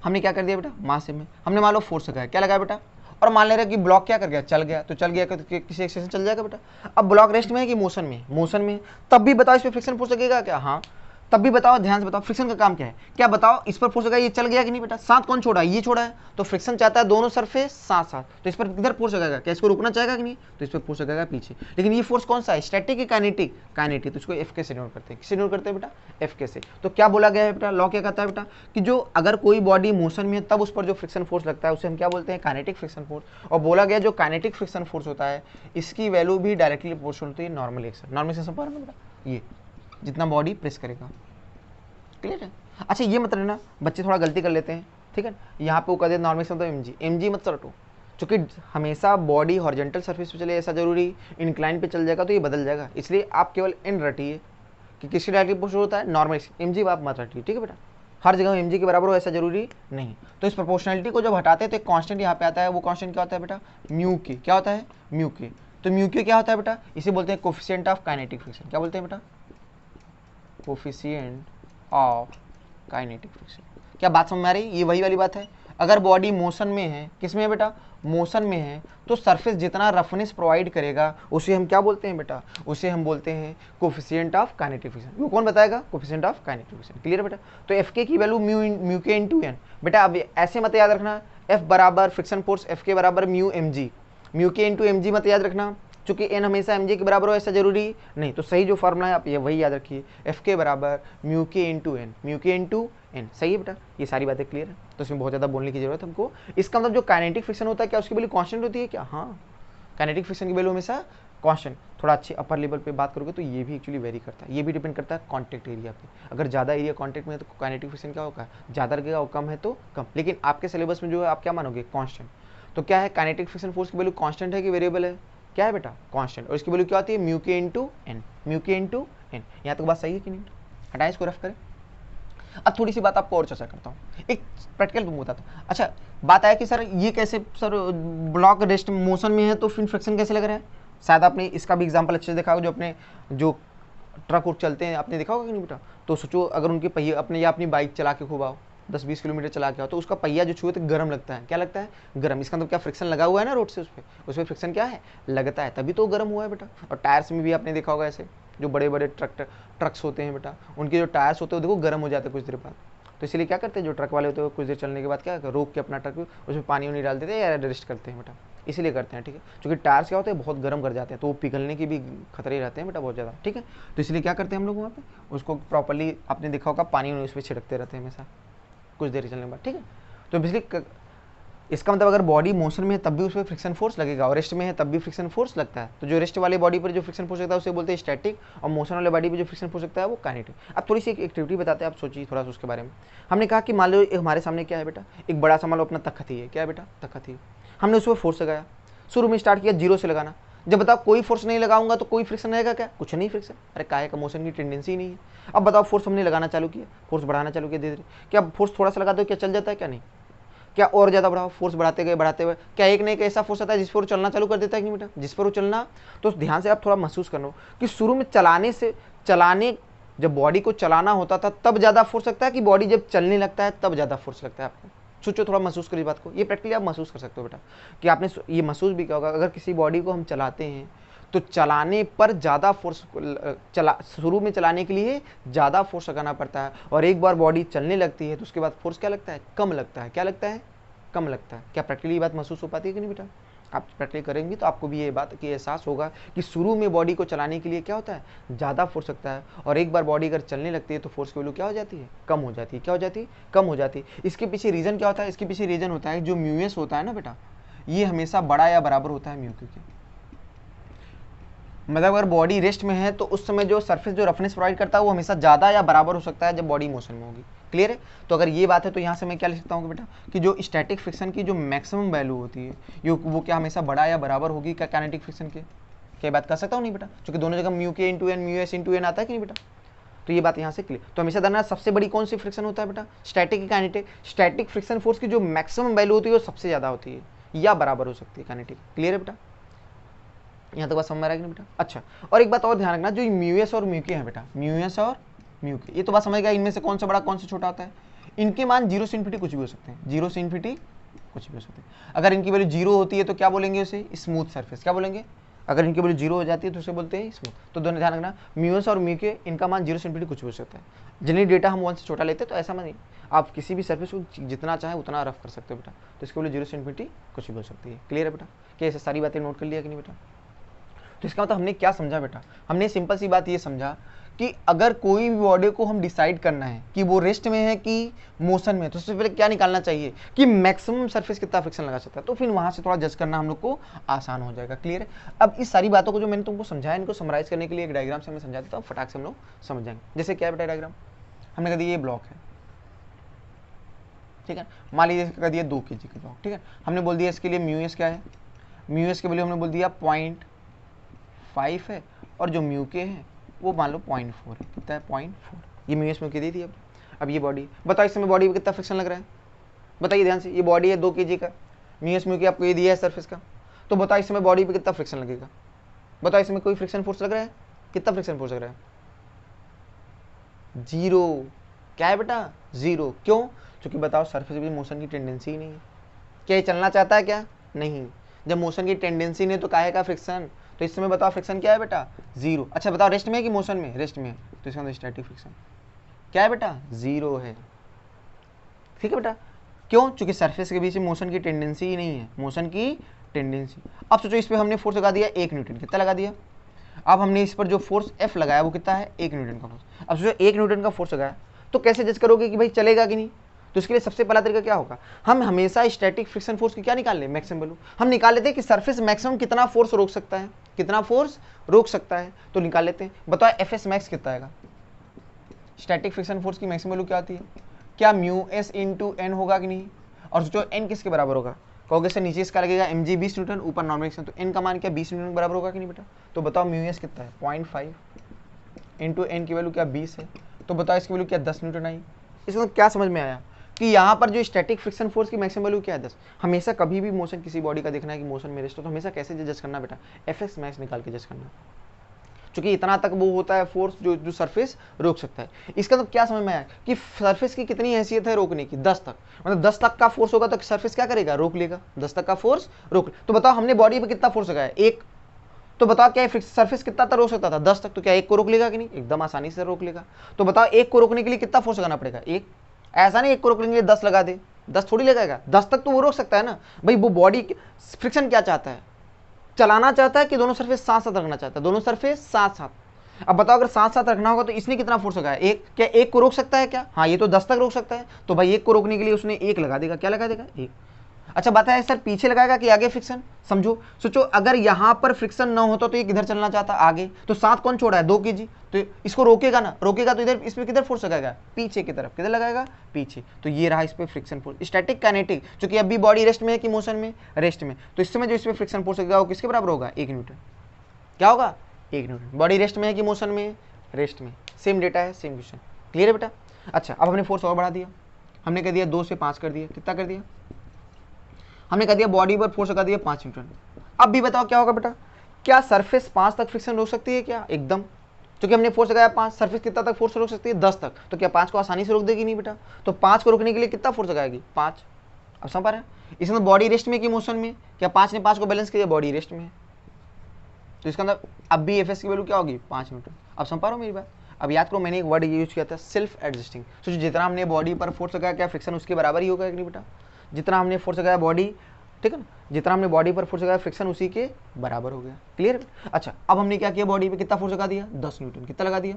हमने क्या कर दिया बेटा, मास में हमने मान लो फोर्स लगाया, क्या लगाया बेटा, और मान ले रहे कि ब्लॉक क्या कर गया, चल गया। तो चल गया तो किसी एक्सेस से चल जाएगा बेटा। अब ब्लॉक रेस्ट में है कि मोशन में, मोशन में, तब भी बताओ इस पर फ्रिक्शन फोर्स लगेगा क्या, हाँ तब भी बताओ, ध्यान से बताओ फ्रिक्शन का काम क्या है, क्या बताओ इस पर फोर्स लगा, ये चल गया कि नहीं बेटा, साथ कौन छोड़ा है, ये छोड़ा है। तो फ्रिक्शन चाहता है दोनों सरफेस साथ साथ, तो इस पर किधर फोर्स लगेगा, क्या इसको रुकना चाहेगा कि नहीं, तो इस पर फोर्स लगेगा पीछे। लेकिन ये फोर्स कौन सा है, स्टैटिक की काइनेटिक, काइनेटिक। तो इसको एफ के से नोट करते हैं, किससे नोट करते हैं बेटा, एफ के से। तो क्या बोला गया है बेटा, लॉ क्या कहता है बेटा कि जो अगर कोई बॉडी मोशन में है तब उस पर जो फ्रिक्शन फोर्स लगता है उसे हम क्या बोलते हैं, काइनेटिक फ्रिक्शन फोर्स। और बोला गया जो काइनेटिक फ्रिक्शन फोर्स होता है इसकी वैल्यू भी डायरेक्टली प्रोपोर्शनल होती है नॉर्मल एक्शन। नॉर्मल एक्शन समझ बेटा, ये जितना बॉडी प्रेस करेगा, क्लियर है। अच्छा ये मत रहना, बच्चे थोड़ा गलती कर लेते हैं, ठीक है। यहाँ पे वो कर दे नॉर्मल से मतलब एमजी, एमजी मत रटो, क्योंकि हमेशा बॉडी हॉरिजॉन्टल सरफेस पे चले ऐसा जरूरी, इंक्लाइन पे चल जाएगा तो ये बदल जाएगा। इसलिए आप केवल इन रटिए कि किसकी डायरेक्टली प्रोपोर्शनल होता है, नॉर्मल। एमजी आप मत रटिए, ठीक है बेटा, हर जगह एमजी के बराबर हो ऐसा जरूरी नहीं। तो इस प्रोपोर्शनलिटी को जब हटाते हैं तो एक कांस्टेंट यहाँ पे आता है, वो कांस्टेंट क्या होता है बेटा, म्यू के। क्या होता है, म्यू के। तो म्यू के क्या होता है बेटा, इसे बोलते हैं कोफिशिएंट ऑफ काइनेटिक फ्रिक्शन। क्या बोलते हैं बेटा, कोफिशिएंट ऑफ काइनेटिक फ्रिक्शन। क्या बात समझ में आ रही है, ये वही वाली बात है। अगर बॉडी मोशन में है, किस में है बेटा, मोशन में है, तो सरफेस जितना रफनेस प्रोवाइड करेगा उसे हम क्या बोलते हैं बेटा, उसे हम बोलते हैं कोफिशिएंट ऑफ काइनेटिक फ्रिक्शन। वो कौन बताएगा, coefficient of kinetic friction. Clear बेटा। तो एफ के की value mu K into N. बेटा अब ऐसे मत याद रखना एफ बराबर फ्रिक्शन फोर्स एफ के बराबर mu M G, mu K into M G मत याद रखना, चूंकि एन हमेशा एम जी के बराबर हो ऐसा जरूरी नहीं। तो सही जो फॉर्मूला है आप ये वही याद रखिए, एफ के बराबर mu K into N, mu K into N. सही है बेटा, ये सारी बातें क्लियर है, तो इसमें बहुत ज़्यादा बोलने की जरूरत हमको। इसका मतलब जो काइनेटिक फ्रिक्शन होता है क्या उसकी वैल्यू कांस्टेंट होती है क्या, हाँ काइनेटिक फ्रिक्शन की वैल्यू हमेशा कांस्टेंट। थोड़ा अच्छे अपर लेवल पे बात करोगे तो ये भी एक्चुअली वेरी करता है, ये भी डिपेंड करता है कॉन्टेक्ट एरिया पे। अगर ज़्यादा एरिया कॉन्टेक्ट में है तो काइनेटिक फ्रिक्शन क्या होगा, ज़्यादा लगेगा, और कम है तो कम। लेकिन आपके सिलेबस में जो है आप क्या मानोगे, कांस्टेंट। तो क्या है, काइनेटिक फ्रिक्शन फोर्स की वैल्यू कांस्टेंट है कि वेरिएबल है, क्या है बेटा, कांस्टेंट। और इसकी वैल्यू क्या होती है, mu K into N, mu K into N. यहाँ तक बात सही है कि नहीं, हटाएं इसको, रफ करें। अब थोड़ी सी बात आपको और चर्चा करता हूँ, एक प्रैक्टिकल तुमको बताता हूँ। अच्छा बात आया कि सर ये कैसे, सर ब्लॉक रेस्ट मोशन में है तो फिर फ्रिक्शन कैसे लग रहा है। शायद आपने इसका भी एग्जांपल अच्छे से देखा होगा, जो अपने जो ट्रक उर्क चलते हैं आपने देखा होगा कि नहीं बेटा। तो सोचो अगर उनके पहिए अपने या अपनी बाइक चला के खूब आओ 10-20 किलोमीटर चला के आओ, तो उसका पहिया जो छुए तो गर्म लगता है, क्या लगता है, गर्म। इसका मतलब क्या, फ्रिक्शन लगा हुआ है ना रोड से, उस पर फ्रिक्शन क्या है, लगता है, तभी तो गर्म हुआ है बेटा। और टायर्स में भी आपने देखा होगा ऐसे, जो बड़े बड़े ट्रक्स होते हैं बेटा, उनके जो टायर्स होते हैं देखो गर्म हो जाते हैं कुछ देर बाद। तो इसलिए क्या करते हैं, जो ट्रक वाले होते हैं कुछ देर चलने के बाद क्या रोक के अपना ट्रक उसमें पानी नहीं डाल देते या रेस्ट करते हैं बेटा, इसीलिए करते हैं, ठीक है। क्योंकि टायर्स क्या होते हैं, बहुत गर्म कर जाते हैं, तो वो पिघलने के भी खतरे रहते हैं बेटा बहुत ज़्यादा, ठीक है। तो इसलिए क्या करते हैं हम लोग वहाँ पे उसको प्रॉपरली आपने देखा होगा पानी उस पर छिड़कते रहते हैं हमेशा कुछ देर चलने के बाद, ठीक है। तो बिजली इसका मतलब अगर बॉडी मोशन में है तब भी उस पर फ्रिक्शन फोर्स लगेगा, और रेस्ट में है तब भी फ्रिक्शन फोर्स लगता है। तो जो रेस्ट वाले बॉडी पर जो फ्रिक्शन फोर्स लगता है उसे बोलते हैं स्टैटिक, और मोशन वाले बॉडी पर जो फ्रिक्शन फोर्स लगता है वो काइनेटिक। अब थोड़ी सी एक एक्टिविटी बताते हैं, आप सोचिए थोड़ा सा उसके बारे में। हमने कहा कि मान लो हमारे सामने क्या है बेटा, एक बड़ा सा मान लो अपना तख्त ही है, क्या है बेटा, तख्त ही। हमने उस पर फोर्स लगाया, शुरू में स्टार्ट किया जीरो से लगाना। जब बताओ कोई फोर्स नहीं लगाऊंगा तो कोई फ्रिक्शन रहेगा क्या, कुछ नहीं फ्रिक्शन, अरे काहे का मोशन की टेंडेंसी ही नहीं है। अब बताओ फोर्स हमने लगाना चालू किया, फोर्स बढ़ाना चालू किया धीरे धीरे, क्या फोर्स थोड़ा सा लगा दो क्या चल जाता है, क्या नहीं, क्या और ज़्यादा बढ़ाओ, फोर्स बढ़ाते हुए क्या एक नहीं ऐसा फोर्स आता है जिस पर वो चलना चालू कर देता है कि नहीं बेटा, जिस पर वो चलना। तो ध्यान से आप थोड़ा महसूस करना कि शुरू में चलाने जब बॉडी को चलाना होता था तब ज़्यादा फोर्स लगता है कि बॉडी जब चलने लगता है तब ज़्यादा फोर्स लगता है आपको। सोचो थोड़ा महसूस करिए बात को, ये प्रैक्टिकली आप महसूस कर सकते हो बेटा कि आपने ये महसूस भी किया होगा। अगर किसी बॉडी को हम चलाते हैं तो चलाने पर ज़्यादा फोर्स शुरू में चलाने के लिए ज़्यादा फोर्स लगाना पड़ता है, और एक बार बॉडी चलने लगती है तो उसके बाद फोर्स क्या लगता है, कम लगता है, क्या लगता है, कम लगता है। क्या प्रैक्टिकली ये बात महसूस हो पाती है कि नहीं बेटा, आप प्रैक्टिकली करेंगे तो आपको भी ये बात की एहसास होगा कि शुरू में बॉडी को चलाने के लिए क्या होता है, ज़्यादा फोर्स लगता है, और एक बार बॉडी अगर चलने लगती है तो फोर्स की वैल्यू क्या हो जाती है, कम हो जाती है, क्या हो जाती है, कम हो जाती है। इसके पीछे रीज़न क्या होता है, इसके पीछे रीज़न होता है जो म्यू एस होता है ना बेटा, ये हमेशा बड़ा या बराबर होता है म्यू क्यू के। मतलब अगर बॉडी रेस्ट में है तो उस समय जो सरफेस जो रफनेस प्रोवाइड करता है वो हमेशा ज़्यादा या बराबर हो सकता है जब बॉडी मोशन में होगी। क्लियर है। तो अगर ये बात है तो यहाँ से मैं क्या लिख सकता हूँ बेटा कि जो स्टैटिक फ्रिक्शन की जो मैक्सिमम वैल्यू होती है वो क्या हमेशा बड़ा या बराबर होगी क्या काइनेटिक फ्रिक्शन के, क्या बात कर सकता हूँ नहीं बेटा, क्योंकि दोनों जगह mu K into N mu S into N आता है कि नहीं बेटा। तो ये बात यहाँ से क्लियर। तो हमेशा जानना सबसे बड़ी कौन सी फ्रिक्शन होता है बेटा, स्टैटिक की काइनेटिक। स्टैटिक फ्रिक्शन फोर्स की जो मैक्सिमम वैल्यू होती है वो सबसे ज़्यादा होती है या बराबर हो सकती है काइनेटिक। क्लियर है बेटा, यहाँ तक बात समझ में आ रहा है कि नहीं बेटा। अच्छा और एक बात और ध्यान रखना, जो म्यू एस और म्यू के हैं बेटा, म्यू एस और म्यू के, ये तो बात समझ गया, इनमें से कौन सा बड़ा कौन सा छोटा होता है। इनके मान जीरो से इन्फिनिटी कुछ भी हो सकते हैं, जीरो से इन्फिनिटी कुछ भी हो सकते हैं। अगर इनकी वैल्यू जीरो होती है तो क्या बोलेंगे उसे, स्मूथ सरफेस। क्या बोलेंगे, अगर इनकी वैल्यू जीरो हो जाती है तो उसे बोलते हैं स्मूथ। तो दोनों ध्यान रखना, म्यू एस और म्यू के इनका मान जीरो से इन्फिनिटी कुछ भी हो सकता है। जनरली डेटा हम 1 से छोटा लेते हैं तो ऐसा नहीं, आप किसी भी सरफेस को जितना चाहे उतना रफ कर सकते हो बेटा। तो इसके वैल्यू जीरो से इन्फिनिटी कुछ भी हो सकती है। क्लियर है बेटा, क्या ऐसे सारी बातें नोट कर लिया कि नहीं बेटा। तो इसका मतलब हमने क्या समझा बेटा, हमने सिंपल सी बात ये समझा कि अगर कोई भी बॉडी को हम डिसाइड करना है कि वो रेस्ट में है कि मोशन में है, तो सबसे पहले क्या निकालना चाहिए कि मैक्सिमम सरफेस कितना फ्रिक्शन लगा सकता है, तो फिर वहां से थोड़ा जज करना हम लोग को आसान हो जाएगा। क्लियर है। अब इस सारी बातों को जो मैंने तुमको समझाया इनको समराइज करने के लिए एक डायग्राम से मैं समझा देता हूँ, फटाक से हम लोग समझ जाएंगे। जैसे क्या है बेटा डायग्राम, हमने कह दिया ये ब्लॉक है, ठीक है, मान लीजिए कह दिया 2 kg का ब्लॉक, ठीक है। हमने बोल दिया इसके लिए म्यू एस क्या है, म्यू एस के वैल्यू हमने बोल दिया 0.5 है, और जो म्यू के है वो मान लो 0.4 है, कितना है 0.4, ये म्यू एस म्यू के दे दिया। अब ये बॉडी बताओ, इस समय बॉडी में कितना फ्रिक्शन लग रहा है, बताइए ध्यान से। ये बॉडी है 2 kg का, म्यू एस म्यू के आपको ये दिया है सरफेस का, तो बताओ इस समय बॉडी पे कितना फ्रिक्शन लगेगा, बताओ इसमें कोई फ्रिक्शन फोर्स लग रहा है, कितना फ्रिक्शन फोर्स लग रहा है, जीरो। क्या है बेटा, जीरो। क्यों, क्योंकि बताओ सरफेस भी मोशन की टेंडेंसी ही नहीं है। क्या ये चलना चाहता है क्या? नहीं। जब मोशन की टेंडेंसी नहीं तो काहे का फ्रिक्शन? तो इस समय बताओ फ्रिक्शन क्या है बेटा? जीरो। अच्छा बताओ रेस्ट में है कि मोशन में? रेस्ट में है, तो इसका मतलब स्टैटिक फ्रिक्शन क्या है बेटा? जीरो है। ठीक है बेटा, क्यों? क्योंकि सरफेस के बीच में मोशन की टेंडेंसी ही नहीं है, मोशन की टेंडेंसी। अब सोचो इस पर हमने फोर्स लगा दिया 1 न्यूटन, कितना लगा दिया? अब हमने इस पर जो फोर्स F लगाया वो कितना है? 1 न्यूटन का फोर्स। अब सोचो 1 न्यूटन का फोर्स लगाया तो कैसे जज करोगे कि भाई चलेगा कि नहीं? तो इसके लिए सबसे पहला तरीका क्या होगा, हम हमेशा स्टैटिक फ्रिक्शन फोर्स की क्या निकाल ले? Maximum value. हम निकाल लेते हैं कि सरफेस मैक्सिमम कितना फोर्स रोक सकता है, कितना फोर्स रोक सकता है, तो निकाल लेते हैं। बताओ Fs मैक्स कितना आएगा? स्टैटिक फ्रिक्शन फोर्स की मैक्सिमम वैल्यू क्या आती है? क्या म्यू एस इंटू एन होगा कि नहीं? और सोचो एन किसके बराबर होगा? कहोगे सर नीचे इसका लगेगा mg 20 न्यूटन, ऊपर नॉर्मल एक्शन, तो एन का मान क्या 20 न्यूटन के बराबर होगा कि नहीं बेटा? तो बताओ म्यू एस कितना है? 0.5 इंटू एन की वैल्यू क्या 20 है, तो बताओ इसकी वैल्यू क्या 10 न्यूटन आई। इसमें क्या समझ में आया कि यहाँ पर जो स्टैटिक फ्रिक्शन फोर्स की मैक्सिमम वैल्यू क्या है? 10। हमेशा कभी भी मोशन किसी बॉडी का देखना है कि मोशन में रेस्ट हो, तो हमेशा कैसे जज करना बेटा? Fs मैक्स निकाल के जज करना, क्योंकि इतना तक वो होता है फोर्स जो सरफेस रोक सकता है। इसका तो क्या समझ में आया कि सरफेस की कितनी हैसियत है रोकने की? 10 तक। मतलब 10 तक का फोर्स होगा तो सरफेस क्या करेगा? रोक लेगा। 10 तक का फोर्स रोक। तो बताओ हमने बॉडी पे कितना फोर्स लगाया? 1। तो बताओ क्या सरफेस कितना तक रोक सकता था? 10 तक। तो क्या 1 को रोक लेगा कि नहीं? एकदम आसानी से रोक लेगा। तो बताओ 1 को रोकने के लिए कितना फोर्स लगाना पड़ेगा? 1। ऐसा नहीं 1 को रोकने के लिए 10 लगा दे, 10 थोड़ी लगाएगा, 10 तक तो वो रोक सकता है ना भाई। वो बॉडी फ्रिक्शन क्या चाहता है? चलाना चाहता है कि दोनों सरफेस साथ साथ रखना चाहता है? दोनों सरफेस साथ साथ। अब बताओ अगर साथ साथ रखना होगा तो इसने कितना फोर्स लगाया? 1। क्या 1 को रोक सकता है क्या? हाँ, ये तो 10 तक रोक सकता है, तो भाई 1 को रोकने के लिए उसने 1 लगा देगा। क्या लगा देगा? 1। अच्छा बात है सर पीछे लगाएगा कि आगे फ्रिक्शन? समझो, सोचो अगर यहां पर फ्रिक्शन ना होता तो ये किधर चलना चाहता? आगे। तो साथ कौन छोड़ा है? 2 kg, तो इसको रोकेगा ना, रोकेगा तो इधर इसमें किधर फोर्स लगाएगा? पीछे की तरफ। किधर लगाएगा? पीछे। तो ये रहा इस पे फ्रिक्शन फोर्स। स्टैटिक काइनेटिक, क्योंकि अभी बॉडी रेस्ट में है कि मोशन में? रेस्ट में। तो इस समय जो इसमें फ्रिक्शन फोर्स लगेगा वो किसके बराबर होगा? 1 न्यूटन। क्या होगा? 1 न्यूटन। बॉडी रेस्ट में है कि मोशन में? रेस्ट में। सेम डेटा है, सेम क्वेश्चन। क्लियर है बेटा? अच्छा अब हमने फोर्स और बढ़ा दिया, हमने कह दिया 2 से 5 कर दिया। कितना कर दिया? हमने कह दिया बॉडी पर फोर्स लगा दिया 5 न्यूटन। अब भी बताओ क्या होगा बेटा? क्या सरफेस 5 तक फ्रिक्शन रोक सकती है क्या? एकदम, क्योंकि हमने फोर्स लगाया 5। सरफेस कितना तक फोर्स रोक सकती है? 10 तक। तो क्या 5 को आसानी से रोक देगी? नहीं बेटा। तो 5 को रोकने के लिए कितना फोर्स लगाएगी? 5। अब समझ पा रहे हैं? इसमें बॉडी रेस्ट में कि मोशन में? क्या 5 ने 5 को बैलेंस किया? बॉडी रेस्ट में। तो इसका अंदर अब भी Fs की वैल्यू क्या होगी? 5 न्यूटन। अब समझ पा रहे हो मेरी बात? अब याद करो मैंने एक वर्ड यूज किया था, सेल्फ एडजस्टिंग। तो जितना हमने बॉडी पर फोर्स लगाया क्या फ्रिक्शन उसके बराबर ही होगा कि नहीं बेटा? जितना हमने फोर्स लगाया बॉडी, ठीक है ना, जितना हमने बॉडी पर फोर्स लगाया फ्रिक्शन उसी के बराबर हो गया। क्लियर? अच्छा अब हमने क्या किया? बॉडी पे कितना फोर्स लगा दिया? 10 न्यूटन। कितना लगा दिया?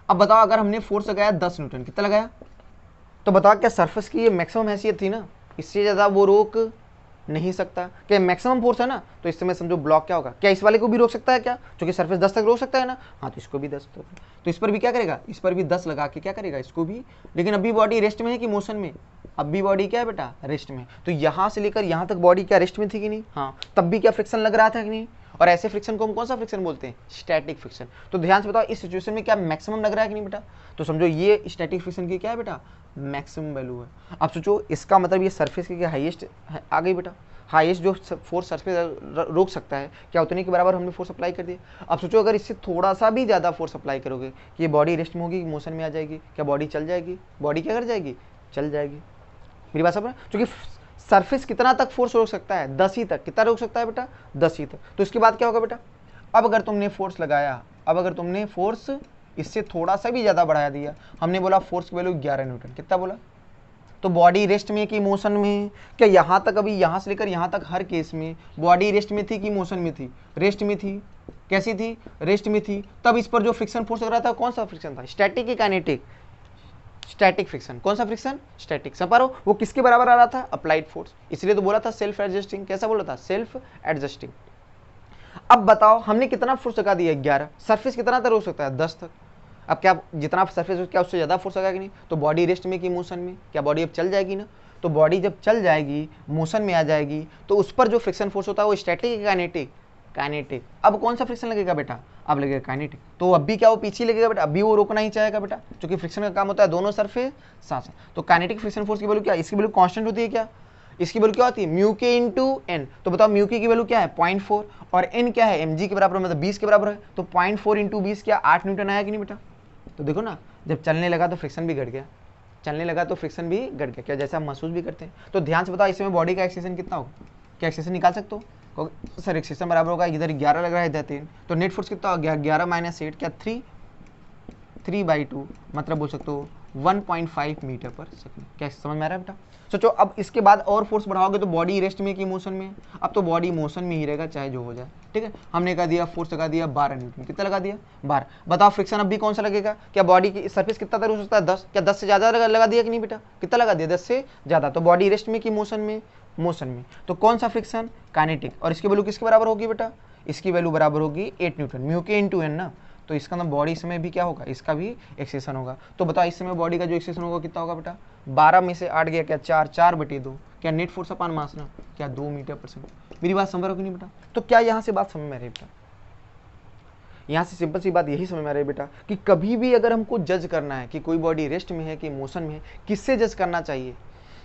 अब बताओ अगर हमने फोर्स लगाया 10 न्यूटन, कितना लगाया? तो बताओ क्या सरफेस की ये मैक्सिमम हैसियत थी ना, इससे ज़्यादा वो रोक नहीं सकता। क्या मैक्सिमम फोर्स है ना, तो इस समय समझो ब्लॉक क्या होगा? क्या इस वाले को भी रोक सकता है क्या? क्योंकि सरफेस 10 तक रोक सकता है ना। हाँ, तो इसको भी 10 तक, तो इस पर भी क्या करेगा? इस पर भी 10 लगा के क्या करेगा? इसको भी। लेकिन अभी बॉडी रेस्ट में है कि मोशन में? अब भी बॉडी क्या है बेटा? रेस्ट में। तो यहाँ से लेकर यहाँ तक बॉडी क्या रेस्ट में थी कि नहीं? हाँ, तब भी क्या फ्रिक्शन लग रहा था कि नहीं? और ऐसे फ्रिक्शन को हम कौन सा फ्रिक्शन बोलते हैं? Static friction. तो ध्यान से बताओ इस सिचुएशन में क्या मैक्सिमम लग रहा है कि नहीं बेटा? तो समझो ये स्टैटिक फ्रिक्शन की क्या है बेटा? मैक्सिमम वैल्यू है। अब सोचो इसका मतलब ये सरफेस की हाईएस्ट आ गई बेटा। हाईएस्ट जो फोर्स सरफेस रोक सकता है क्या उतने के बराबर हमने फोर्स अप्लाई कर दिया। अब सोचो अगर इससे थोड़ा सा भी ज़्यादा फोर्स अप्लाई करोगे कि ये बॉडी रेस्ट में होगी, मोशन में आ जाएगी, क्या बॉडी चल जाएगी? बॉडी क्या कर जाएगी? चल जाएगी। मेरी बात समझ? क्योंकि सरफेस कितना तक फोर्स रोक सकता है? 10 ही तक। कितना रोक सकता है बेटा? 10 ही तक। तो इसके बाद क्या होगा बेटा? अब अगर तुमने फोर्स लगाया, अब अगर तुमने फोर्स इससे थोड़ा सा भी ज़्यादा बढ़ा दिया, हमने बोला फोर्स की वैल्यू 11 न्यूटन। कितना बोला? तो बॉडी रेस्ट में कि मोशन में? क्या यहाँ तक अभी यहाँ से लेकर यहाँ तक हर केस में बॉडी रेस्ट में थी कि मोशन में थी? रेस्ट में थी। कैसी थी? रेस्ट में थी। तब इस पर जो फ्रिक्शन फोर्स लग रहा था कौन सा फ्रिक्शन था? स्टैटिक की काइनेटिक? Static friction. कौन सा फ्रिक्शन? स्टैटिक। समझ पा रहे हो? वो किसके बराबर आ रहा था? Applied force. इसलिए तो बोला था सेल्फ एडजस्टिंग। कैसा बोला था? Self adjusting. अब बताओ हमने कितना फोर्स लगा दिया? 11। सरफेस कितना तक रोक सकता है? 10 तक। अब क्या जितना सरफेस क्या उससे ज़्यादा फोर्स लगा कि नहीं? तो बॉडी रेस्ट में कि मोशन में? क्या बॉडी अब चल जाएगी ना? तो बॉडी जब चल जाएगी, मोशन में आ जाएगी, तो उस पर जो फ्रिक्शन फोर्स होता है वो स्टैटिक काइनेटिक? काइनेटिक। अब कौन सा फ्रिक्शन लगेगा बेटा? अब लगेगा काइनेटिक। तो अब भी क्या वो पीछे लगेगा बेटा? अभी वो रोकना ही चाहेगा बेटा, क्योंकि फ्रिक्शन का काम होता है दोनों सरफेस साथ साथ। तो काइनेटिक फ्रिक्शन फोर्स की वैल्यू क्या? इसकी वैल्यू कांस्टेंट होती है क्या? इसकी वैल्यू क्या होती है? Mu K into N. तो बताओ म्यू के की वैल्यू क्या है? 0.4 और एन क्या है? mg के बराबर, मतलब 20 के बराबर है। तो 0.4 इंटू 20 क्या 8 न्यूटन आया कि नहीं बेटा? तो देखो ना, जब चलने लगा तो फ्रिक्शन भी घट गया। चलने लगा तो फ्रिक्शन भी घट गया, क्या जैसे हम महसूस भी करते हैं। तो ध्यान से बताओ इसमें बॉडी का एक्सेशन कितना होगा, क्या एक्सेशन निकाल सकते हो सर? एक्सेशन बराबर होगा, इधर 11 लग रहा है इधर 3, तो नेट फोर्स कितना होगा 11 माइनस 8 क्या 3/2, मतलब बोल सकते हो 1.5 मीटर पर सेकंड। क्या समझ में आ रहा है बेटा? सोचो अब इसके बाद और फोर्स बढ़ाओगे तो बॉडी रेस्ट में कि मोशन में? अब तो बॉडी मोशन में ही रहेगा चाहे जो हो जाए, ठीक है। हमने कहा दिया फोर्स लगा दिया 12 न्यूटन, कितना लगा दिया 12। बताओ फ्रिक्शन अब भी कौन सा लगेगा? क्या बॉडी की सरफेस कितना तरह हो सकता है 10, क्या 10 से ज्यादा लगा दिया कि नहीं बेटा? कितना लगा दिया 10 से ज्यादा। तो बॉडी रेस्ट में कि मोशन में? मोशन में। तो कौन सा फ्रिक्शन? काइनेटिक। और इसकी वैल्यू किसके बराबर होगी बेटा? इसकी वैल्यू बराबर होगी 8 न्यूटन, म्यू के इनटू एन ना। तो इसका ना बॉडी समय भी क्या होगा, इसका भी एक्सेशन होगा। तो बताओ इस समय बॉडी का जो एक्सेशन होगा कितना होगा बेटा? 12 में से 8 गया क्या 4, 4/2। क्या नेट फोर्स अपॉन मास ना, क्या 2 मीटर पर सेकंड। मेरी बात समझ रहे हो कि नहीं बेटा? तो क्या यहाँ से बात समझ में आ रही है बेटा? यहाँ से सिंपल सी बात यही समझ में आ रही है बेटा कि कभी भी अगर हमको जज करना है कि कोई बॉडी रेस्ट में है कि मोशन में है, किससे जज करना चाहिए?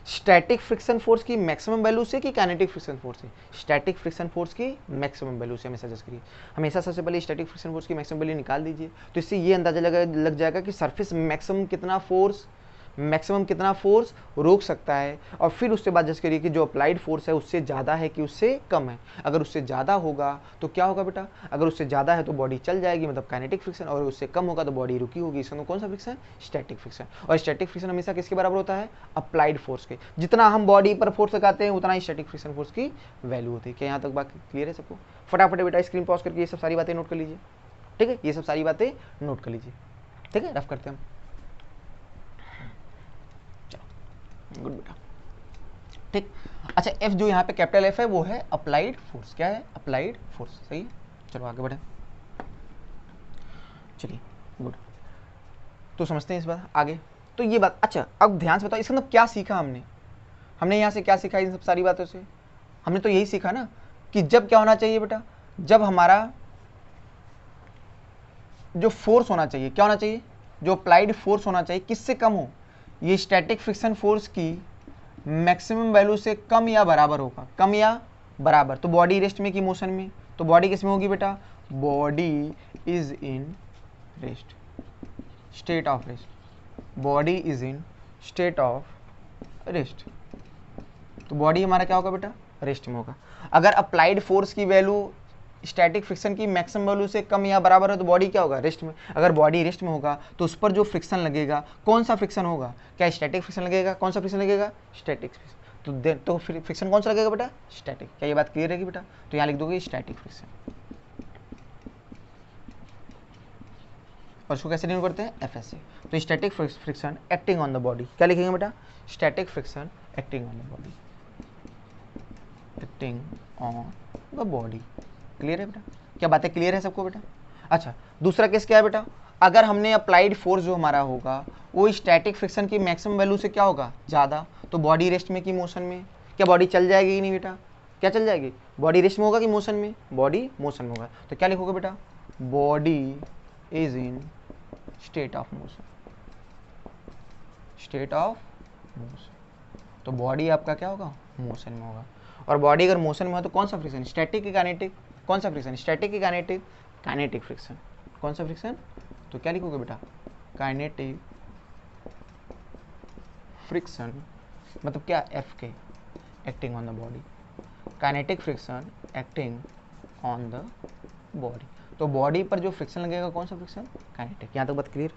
स्टैटिक फ्रिक्शन फोर्स की मैक्सिमम वैल्यू से कि काइनेटिक फ्रिक्शन फोर्स से? स्टैटिक फ्रिक्शन फोर्स की मैक्सिमम वैल्यू से हमेशा जज करिए। हमेशा सबसे पहले स्टैटिक फ्रिक्शन फोर्स की मैक्सिमम वैल्यू निकाल दीजिए, तो इससे ये अंदाजा लग जाएगा कि सरफेस मैक्सिमम कितना फोर्स रोक सकता है। और फिर उसके बाद जज करिए कि जो अप्लाइड फोर्स है उससे ज़्यादा है कि उससे कम है। अगर उससे ज़्यादा होगा तो क्या होगा बेटा? अगर उससे ज़्यादा है तो बॉडी चल जाएगी, मतलब काइनेटिक फ्रिक्शन, और उससे कम होगा तो बॉडी रुकी होगी। इसका कौन सा फ्रिक्शन? Static friction. और स्टैटिक फ्रिक्शन हमेशा किसके बराबर होता है? अप्लाइड फोर्स के। जितना हम बॉडी पर फोर्स लगाते हैं उतना ही स्टैटिक फ्रिक्शन फोर्स की वैल्यू होती है। क्या यहाँ तक बात क्लियर है सबको? फटाफट बेटा स्क्रीन पॉज करके ये सब सारी बातें नोट कर लीजिए, ठीक है। ये सब सारी बातें नोट कर लीजिए, ठीक है। रफ करते हैं हम। गुड बेटा, ठीक। अच्छा एफ जो यहाँ पे कैपिटल एफ है वो है अप्लाइड फोर्स। क्या है? अप्लाइड फोर्स, सही है। चलो आगे बढ़े, चलिए गुड। तो समझते हैं इस बात आगे। तो ये बात, अच्छा अब ध्यान से बताओ इसका मतलब क्या सीखा हमने यहाँ से क्या सीखा इन सब सारी बातों से? हमने तो यही सीखा ना कि जब क्या होना चाहिए बेटा, जब हमारा जो फोर्स होना चाहिए, क्या होना चाहिए? जो अप्लाइड फोर्स होना चाहिए किससे कम हो? ये स्टैटिक फ्रिक्शन फोर्स की मैक्सिमम वैल्यू से कम या बराबर होगा, कम या बराबर। तो बॉडी रेस्ट में कि मोशन में? तो बॉडी किस में होगी बेटा? Body is in rest, state of rest. Body is in state of rest. तो बॉडी हमारा क्या होगा बेटा? रेस्ट में होगा। अगर अप्लाइड फोर्स की वैल्यू स्टैटिक फ्रिक्शन की मैक्सिमम वैल्यू से कम या बराबर है तो बॉडी क्या होगा? रेस्ट में। अगर बॉडी रेस्ट में होगा तो उस पर जो फ्रिक्शन लगेगा कौन सा फ्रिक्शन होगा? क्या स्टैटिक फ्रिक्शन लगेगा? कौन सा फ्रिक्शन लगेगा? Static friction. तो फ्रिक्शन कौन सा लगेगा बेटा? स्टैटिक। क्या ये बात क्लियर है बेटा? तो यहाँ लिख दोगे स्टैटिक फ्रिक्शन। और इसको कैसे डिनोट करते हैं? एफ से। तो static friction acting on the body, क्या लिखेंगे बेटा? Static friction acting on the body, acting on the body. Clear है बेटा? क्या बातें क्लियर है सबको बेटा? अच्छा दूसरा केस क्या है बेटा? अगर हमने अप्लाइड फोर्स जो हमारा होगा वो स्टैटिक फ्रिक्शन की मैक्सिमम वैल्यू से क्या होगा? ज़्यादा। तो बॉडी रेस्ट में कि मोशन में? क्या बॉडी चल जाएगी कि नहीं बेटा? क्या चल जाएगी? बॉडी रेस्ट में होगा कि मोशन में? बॉडी मोशन में होगा। तो क्या लिखोगे बेटा? Body is in state of motion, state of motion. तो बॉडी आपका क्या होगा? मोशन में होगा। और बॉडी अगर मोशन में हो तो कौन सा फ्रिक्शन? स्टैटिक की काइनेटिक? कौन सा फ्रिक्शन? स्टैटिक की काइनेटिक? Kinetic friction. कौन सा फ्रिक्शन? तो क्या लिखोगे बेटा? Kinetic friction. मतलब क्या? एफ के acting on the body, kinetic friction acting on the body. तो बॉडी पर जो फ्रिक्शन लगेगा कौन सा फ्रिक्शन? काइनेटिक। यहाँ तक बात क्लियर?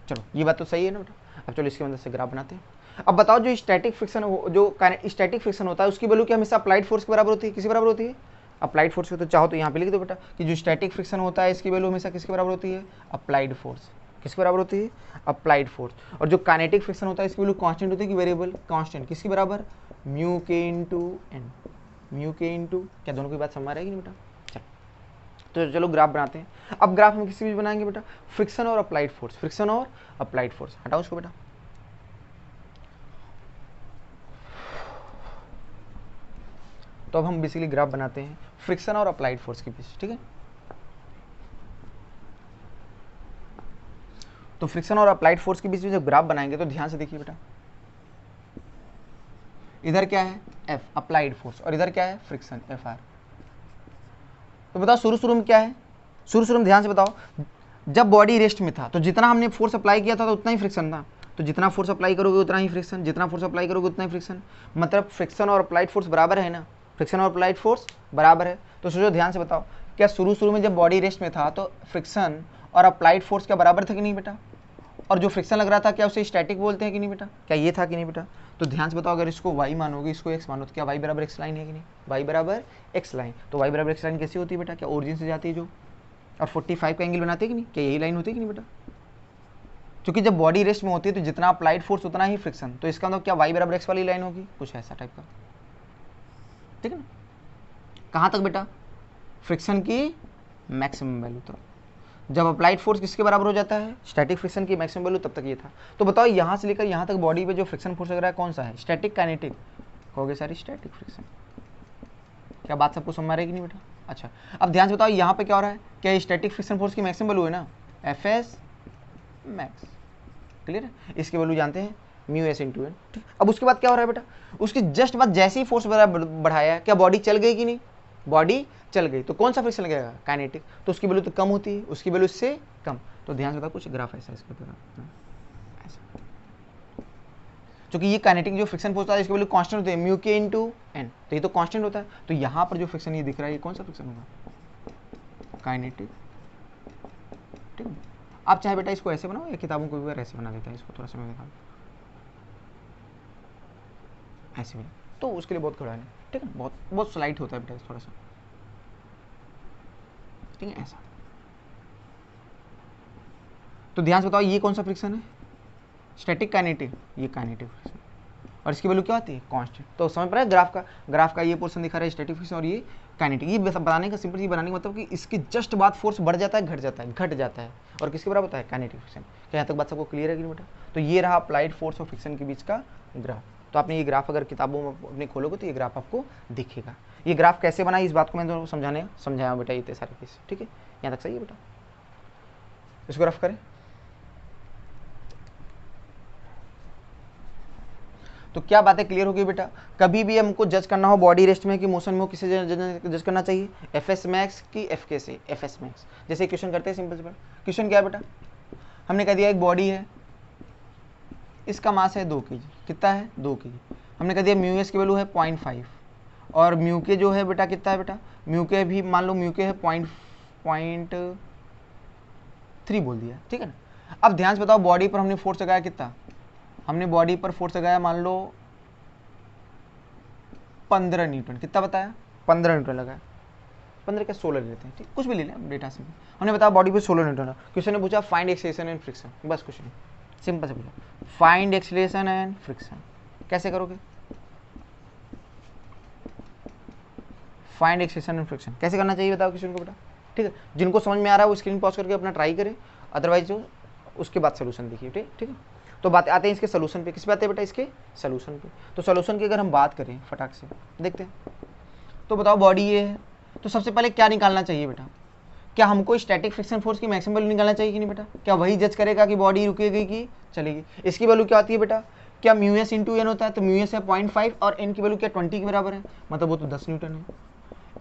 चलो ये बात तो सही है ना बेटा? अब चलो इसकी मदद से ग्राफ बनाते हैं। अब बताओ जो स्टैटिक फ्रिक्शन जो स्टैटिक फ्रिक्शन होता है उसकी वैल्यू क्या हमेशा अप्लाइड फोर्स के बराबर होती है? किसके बराबर होती है? अप्लाइड फोर्स के। तो चाहो तो यहाँ पे लिख दो बेटा कि जो स्टैटिक फ्रिक्शन होता है इसकी वैल्यू हमेशा किसके बराबर होती है? Applied force. किसके बराबर होती है? Applied force. और जो काइनेटिक फ्रिक्शन होता है इसकी वैल्यू कांस्टेंट होती है कि वेरिएबल? कांस्टेंट। किसके बराबर? म्यू के इनटू एन। म्यू के इनटू, क्या दोनों की बात समझ रहेगी नहीं बेटा? तो चलो ग्राफ बनाते हैं। अब ग्राफ हम किसी बीच बनाएंगे बेटा? फ्रिक्शन और अप्लाइड फोर्स, फ्रिक्शन और अप्लाइड फोर्स। हटाओ उसको बेटा। तो अब हम बेसिकली ग्राफ बनाते हैं फ्रिक्शन और अप्लाइड फोर्स के बीच, ठीक है। तो फ्रिक्शन और अप्लाइड फोर्स के बीच में जब ग्राफ बनाएंगे तो ध्यान से देखिए बेटा, इधर क्या है? एफ अप्लाइड फोर्स, और इधर क्या है? Friction F R. तो बताओ शुरू में क्या है? शुरू में ध्यान से बताओ, जब बॉडी रेस्ट में था तो जितना हमने फोर्स अप्लाई किया था तो उतना ही फ्रिक्शन था। तो जितना फोर्स अप्लाई करोगे उतना ही फ्रिक्शन, जितना फोर्स अप्लाई करोगे उतना ही फ्रिक्शन, मतलब फ्रिक्शन और अप्लाइड फोर्स बराबर है ना, फ्रिक्शन और अप्लाइड फोर्स बराबर है। तो सोचो ध्यान से बताओ, क्या शुरू में जब बॉडी रेस्ट में था तो फ्रिक्शन और अप्लाइड फोर्स क्या बराबर था कि नहीं बेटा? और जो फ्रिक्शन लग रहा था क्या उसे स्टैटिक बोलते हैं कि नहीं बेटा? क्या ये था कि नहीं बेटा? तो ध्यान से बताओ, अगर इसको y मानोगे, इसको x मानो, तो क्या y बराबर x लाइन है कि नहीं? y बराबर x लाइन, तो y बराबर x लाइन कैसी होती है बेटा? क्या ओरिजिन से जाती है जो, और 45 का एंगल बनाते हैं कि नहीं? क्या यही लाइन होती है कि नहीं बेटा? क्योंकि जब बॉडी रेस्ट में होती है तो जितना अप्लाइड फोर्स उतना ही फ्रिक्शन, तो इसका मतलब क्या y बराबर x वाली लाइन होगी, कुछ ऐसा टाइप का, ठीक है ना? कहाँ तक बेटा? फ्रिक्शन की मैक्सिमम वैल्यू तक। जब अप्लाइड फोर्स किसके बराबर हो जाता है? स्टैटिक फ्रिक्शन की मैक्सिमम वैल्यू, तब तक ये था। तो बताओ यहाँ से लेकर यहाँ तक बॉडी पे जो फ्रिक्शन फोर्स लग रहा है कौन सा है? Static, kinetic? कहोगे सर स्टैटिक फ्रिक्शन। क्या बात सबको समझ आ रही है कि नहीं बेटा? अच्छा, अब ध्यान से बताओ यहाँ पे क्या हो रहा है? क्या स्टैटिक फ्रिक्शन फोर्स की मैक्सिमम वैल्यू है ना, Fs मैक्स, क्लियर है? इसकी वैल्यू जानते हैं μs × n। ठीक, अब उसके बाद क्या हो रहा है बेटा? उसके जस्ट बाद जैसे ही फोर्स बढ़ाया, क्या बॉडी चल गई कि नहीं? बॉडी चल गई, तो कौन सा फ्रिक्शन लगेगा? काइनेटिक, तो उसकी वैल्यू तो कम होती है, उसकी वैल्यू इससे कम। तो ध्यान से बताओ, कुछ ग्राफ ऐसा इसका तरह ऐसा, क्योंकि ये काइनेटिक जो फ्रिक्शन फोर्स है इसकी वैल्यू कांस्टेंट होती है म्यू के × n, तो ये तो कांस्टेंट होता है। तो यहाँ पर जो फ्रिक्शन ये दिख रहा है, ये कौन सा फ्रिक्शन होगा? काइनेटिक, ठीक है? आप चाहे बेटा इसको ऐसे बनाओ या किताबों को भी ऐसे बना देता है, इसको थोड़ा सा मैं दिखाऊँ ऐसे भी, तो उसके लिए बहुत खड़ा है, ठीक है? बहुत बहुत स्लाइट होता है बेटा थोड़ा सा, ठीक है? ऐसा। तो ध्यान से बताओ ये कौन सा फ्रिक्शन है? Static, kinetic? ये काइनेटिक फ्रिक्शन, और इसकी वैल्यू क्या होती है? कांस्टेंट। तो समझ पा रहे हैं ग्राफ का ये पोर्शन दिखा रहा है स्टैटिक फ्रिक्शन और ये काइनेटिक। ये बताने का सिंपल, ये बनाने का मतलब कि इसके जस्ट बाद फोर्स बढ़ जाता है, घट जाता है, घट जाता है, और किसके बराबर होता है? Kinetic friction. क्या यहाँ तक बात सबको क्लियर है कि नहीं बेटा? तो ये रहा अप्लाइड फोर्स और फ्रिक्शन के बीच का ग्राफ। तो आपने ये ग्राफ अगर किताबों में अपने खोलोगे तो ये ग्राफ आपको दिखेगा। ये ग्राफ कैसे बनाई इस बात को मैंने समझाया बेटा, ये सारे केस, ठीक है? यहाँ तक सही है बेटा? इसको रफ करें। तो क्या बातें क्लियर होगी बेटा? कभी भी हमको जज करना हो बॉडी रेस्ट में कि मोशन में हो, किसे जज करना चाहिए? Fs मैक्स की Fk से? Fs max. जैसे क्वेश्चन करते हैं सिंपल सिंपल। क्वेश्चन क्या है बेटा? हमने कह दिया एक बॉडी है, इसका मास है 2 kg, कितना है? 2 kg। हमने कह दिया μs की वैल्यू है 0.5, और म्यू के जो है बेटा कितना है बेटा? म्यू के भी मान लो म्यू के है 0.3 बोल दिया, ठीक है ना? अब ध्यान से बताओ, बॉडी पर हमने फोर्स लगाया कितना? हमने बॉडी पर फोर्स लगाया मान लो 15 न्यूटन। कितना बताया? 15 न्यूटन लगाया। 15 क्या 16 लेते हैं, ठीक, कुछ भी ले लें डेटा से। हमने बताया बॉडी पे 16 न्यूटन है। क्वेश्चन ने पूछा फाइंड एक्सेलरेशन एंड फ्रिक्शन, बस क्वेश्चन सिंपल से पूछा फाइंड एक्सेलरेशन एंड फ्रिक्शन। कैसे करोगे? फाइंड एक्सेलरेशन एंड फ्रिक्शन कैसे करना चाहिए बताओ क्वेश्चन को बेटा, ठीक है? जिनको समझ में आ रहा है वो स्क्रीन पॉज करके अपना ट्राई करें, अदरवाइज उसके बाद सोल्यूशन देखिए, ठीक है? तो बात आते हैं इसके सोल्यूशन पे। किस पे आते हैं बेटा? इसके सोल्यूशन पे। तो सोल्यूशन की अगर हम बात करें फटाक से देखते हैं, तो बताओ बॉडी ये है, तो सबसे पहले क्या निकालना चाहिए बेटा? क्या हमको स्टैटिक फ्रिक्शन फोर्स की मैक्सिमम वैल्यू निकालना चाहिए कि नहीं बेटा? क्या वही जज करेगा कि बॉडी रुकेगी कि चलेगी? इसकी वैल्यू क्या आती है बेटा? क्या μs × n होता है, तो μs है 0.5 और n की वैल्यू क्या 20 के बराबर है, मतलब वो तो 10 न्यूटन है।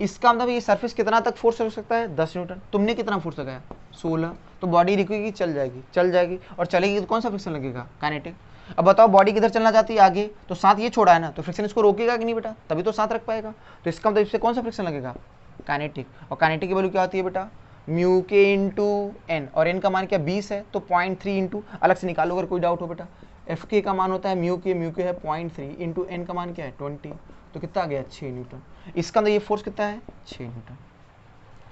इसका मतलब ये सरफेस कितना तक फोर्स हो सकता है? 10 न्यूटन। तुमने कितना फोर्स लगाया? 16। तो बॉडी रुकेगी, चल जाएगी, और चलेगी तो कौन सा फ्रिक्शन लगेगा? काइनेटिक। अब बताओ बॉडी किधर चलना चाहती है? आगे। तो साथ ये छोड़ा है ना, तो फ्रिक्शन इसको रोकेगा कि नहीं बेटा? तभी तो साथ रख पाएगा। तो इसका मतलब इससे कौन सा फ्रिक्शन लगेगा? काइनेटिक। और काइनेटिक की वैल्यू क्या होती है बेटा? म्यू के × n, और n का मान क्या 20 है, तो 0.3 × अलग से निकालो अगर कोई डाउट हो बेटा। एफ के का मान होता है म्यू के है 0.3 × n का मान क्या है 20, तो कितना आ गया? 6 न्यूटन। इसका अंदर ये फोर्स कितना है? 6 न्यूटन।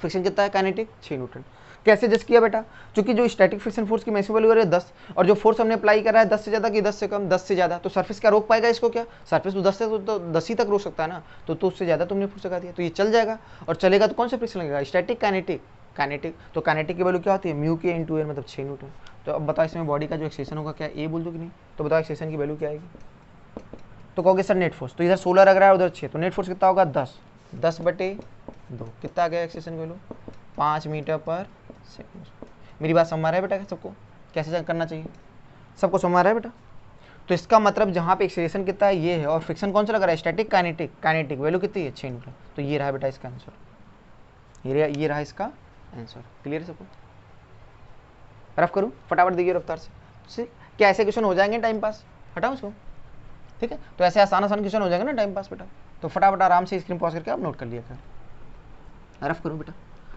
फ्रिक्शन कितना है? Kinetic 6 Newton. कैसे जज किया बेटा? क्योंकि जो स्टैटिक फ्रिक्शन फोर्स की मैक्सिमम वैल्यू है 10, और जो फोर्स हमने अप्लाई करा है 10 से ज़्यादा कि 10 से कम? 10 से ज़्यादा। तो सरफेस क्या रोक पाएगा इसको? क्या सरफेस तो 10 से तो 10 ही तक रोक सकता है ना, तो उससे ज़्यादा तुमने फोर्स लगा दिया, तो ये चल जाएगा। और चलेगा तो कौन सा फ्रिक्शन लगेगा? Static, kinetic? काइनेटिक। तो काइनेटिक की वैल्यू क्या होती है? म्यू के × n, मतलब 6 न्यूटन। तो अब बताओ इसमें बॉडी का जो एक्सेलेरेशन होगा क्या ए बोल दो कि नहीं? तो बताओ एक्सेलेरेशन की वैल्यू क्या आएगी? तो कहोगे सर नेट फोर्स, तो इधर 16 लग रहा है उधर 6, तो नेट फोर्स कितना होगा? 10/2। कितना आ गया एक्सेलेरेशन की वैल्यू? 5 मीटर/सेकंड। मेरी बात समझ रहा है बेटा सबको? कैसे करना चाहिए? सबको समझ रहा है बेटा? तो इसका मतलब जहाँ पे एक्सेलेरेशन कितना है ये है, और फ्रिक्शन कौन सा लग रहा है? Static, kinetic? काइनेटिक वैल्यू कितनी है? 6 न्यूटन। तो ये रहा बेटा इसका आंसर, ये रहा इसका आंसर। क्लियर है सबको? रफ करूँ फटाफट, देखिए रफ्तार से। क्या ऐसे क्वेश्चन हो जाएंगे टाइम पास? हटाओ इसको, ठीक है। तो ऐसे आसान आसान क्वेश्चन हो जाएंगे ना टाइम पास बेटा, तो फटाफट आराम से स्क्रीन पॉज करके आप नोट कर लिया कर, रफ करो बेटा,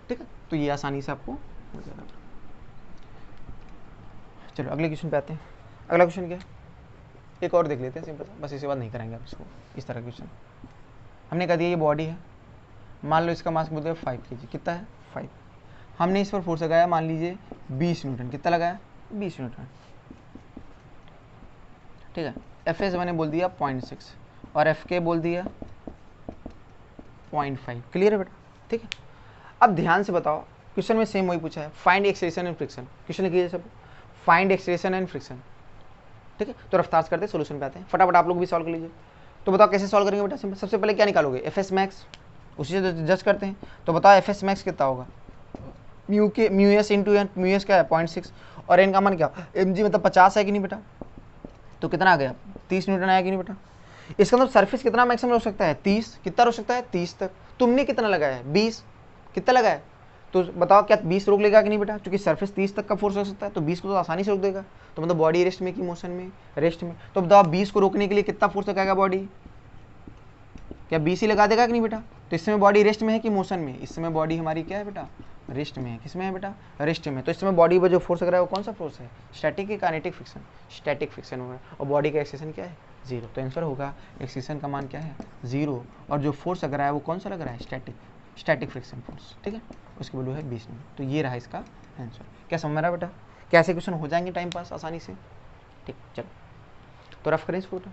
ठीक है। तो ये आसानी से आपको हो जाएगा। चलो अगले क्वेश्चन पे आते हैं। अगला क्वेश्चन क्या है, एक और देख लेते हैं सिंपल, बस इसके बाद नहीं करेंगे आप इसको। इस तरह क्वेश्चन हमने कह दिया ये बॉडी है, मान लो इसका मास बोलते हैं 5 kg, कितना है 5। हमने इस पर फोर्स लगाया मान लीजिए 20 न्यूटन, कितना लगाया 20 न्यूटन, ठीक है। एफ एस मैंने बोल दिया 0.6 और एफ के बोल दिया 0.5, क्लियर है बेटा, ठीक है। अब ध्यान से बताओ, क्वेश्चन में सेम वही पूछा है, find acceleration and friction, question लिखिए सब, फाइंड एक्सेलरेशन एंड फ्रिक्शन, ठीक है। तो रफ्तार करते हैं, सोल्यूशन पे आते हैं, फटाफट आप लोग भी सॉल्व कर लीजिए। तो बताओ कैसे सॉल्व करेंगे बेटा, सिंपल, सबसे पहले क्या निकालोगे, एफ एस मैक्स, उसी से जज करते हैं। तो बताओ एफ एस मैक्स कितना होगा, mu S into N, mu S क्या है 0.6 और एन का मान क्या, एम जी मतलब 50 है कि नहीं बेटा, तो कितना आ गया 30 न्यूटन आया कि नहीं बेटा। इसका मतलब सरफेस कितना मैक्सिमम हो सकता है 30, कितना हो सकता है 30 तक। तुमने कितना लगाया है 20, कितना लगाया है, तो बताओ क्या 20 रोक लेगा कि नहीं बेटा, क्योंकि सरफेस 30 तक का फोर्स हो सकता है, तो 20 को तो आसानी से रोक देगा। तो मतलब बॉडी रेस्ट में कि मोशन में, रेस्ट में। तो बताओ 20 को रोकने के लिए कितना फोर्स लगाएगा बॉडी, क्या 20 ही लगा देगा कि नहीं बेटा। तो इस समय बॉडी रेस्ट में है कि मोशन में, इस समय बॉडी हमारी क्या है बेटा, रेस्ट में है। किसमें है बेटा, रेस्ट में। तो इस समय बॉडी पर जो फोर्स लग रहा है वो कौन सा फोर्स है, स्टैटिक की काइनेटिक फ्रिक्शन, स्टैटिक फ्रिक्शन हो रहा है। और बॉडी का एक्सेलेरेशन क्या है 0, तो आंसर होगा एक्सेलेरेशन का मान क्या है 0, और जो फोर्स लग रहा है वो कौन सा लग रहा है, स्टैटिक फ्रिक्शन फोर्स, ठीक है। उसकी वैल्यू है 20 न्यूटन। तो ये रहा इसका आंसर। क्या समझ में रहा बेटा, कैसे क्वेश्चन हो जाएंगे टाइम पास आसानी से, ठीक। चलो तो रफ करें इसको बेटा,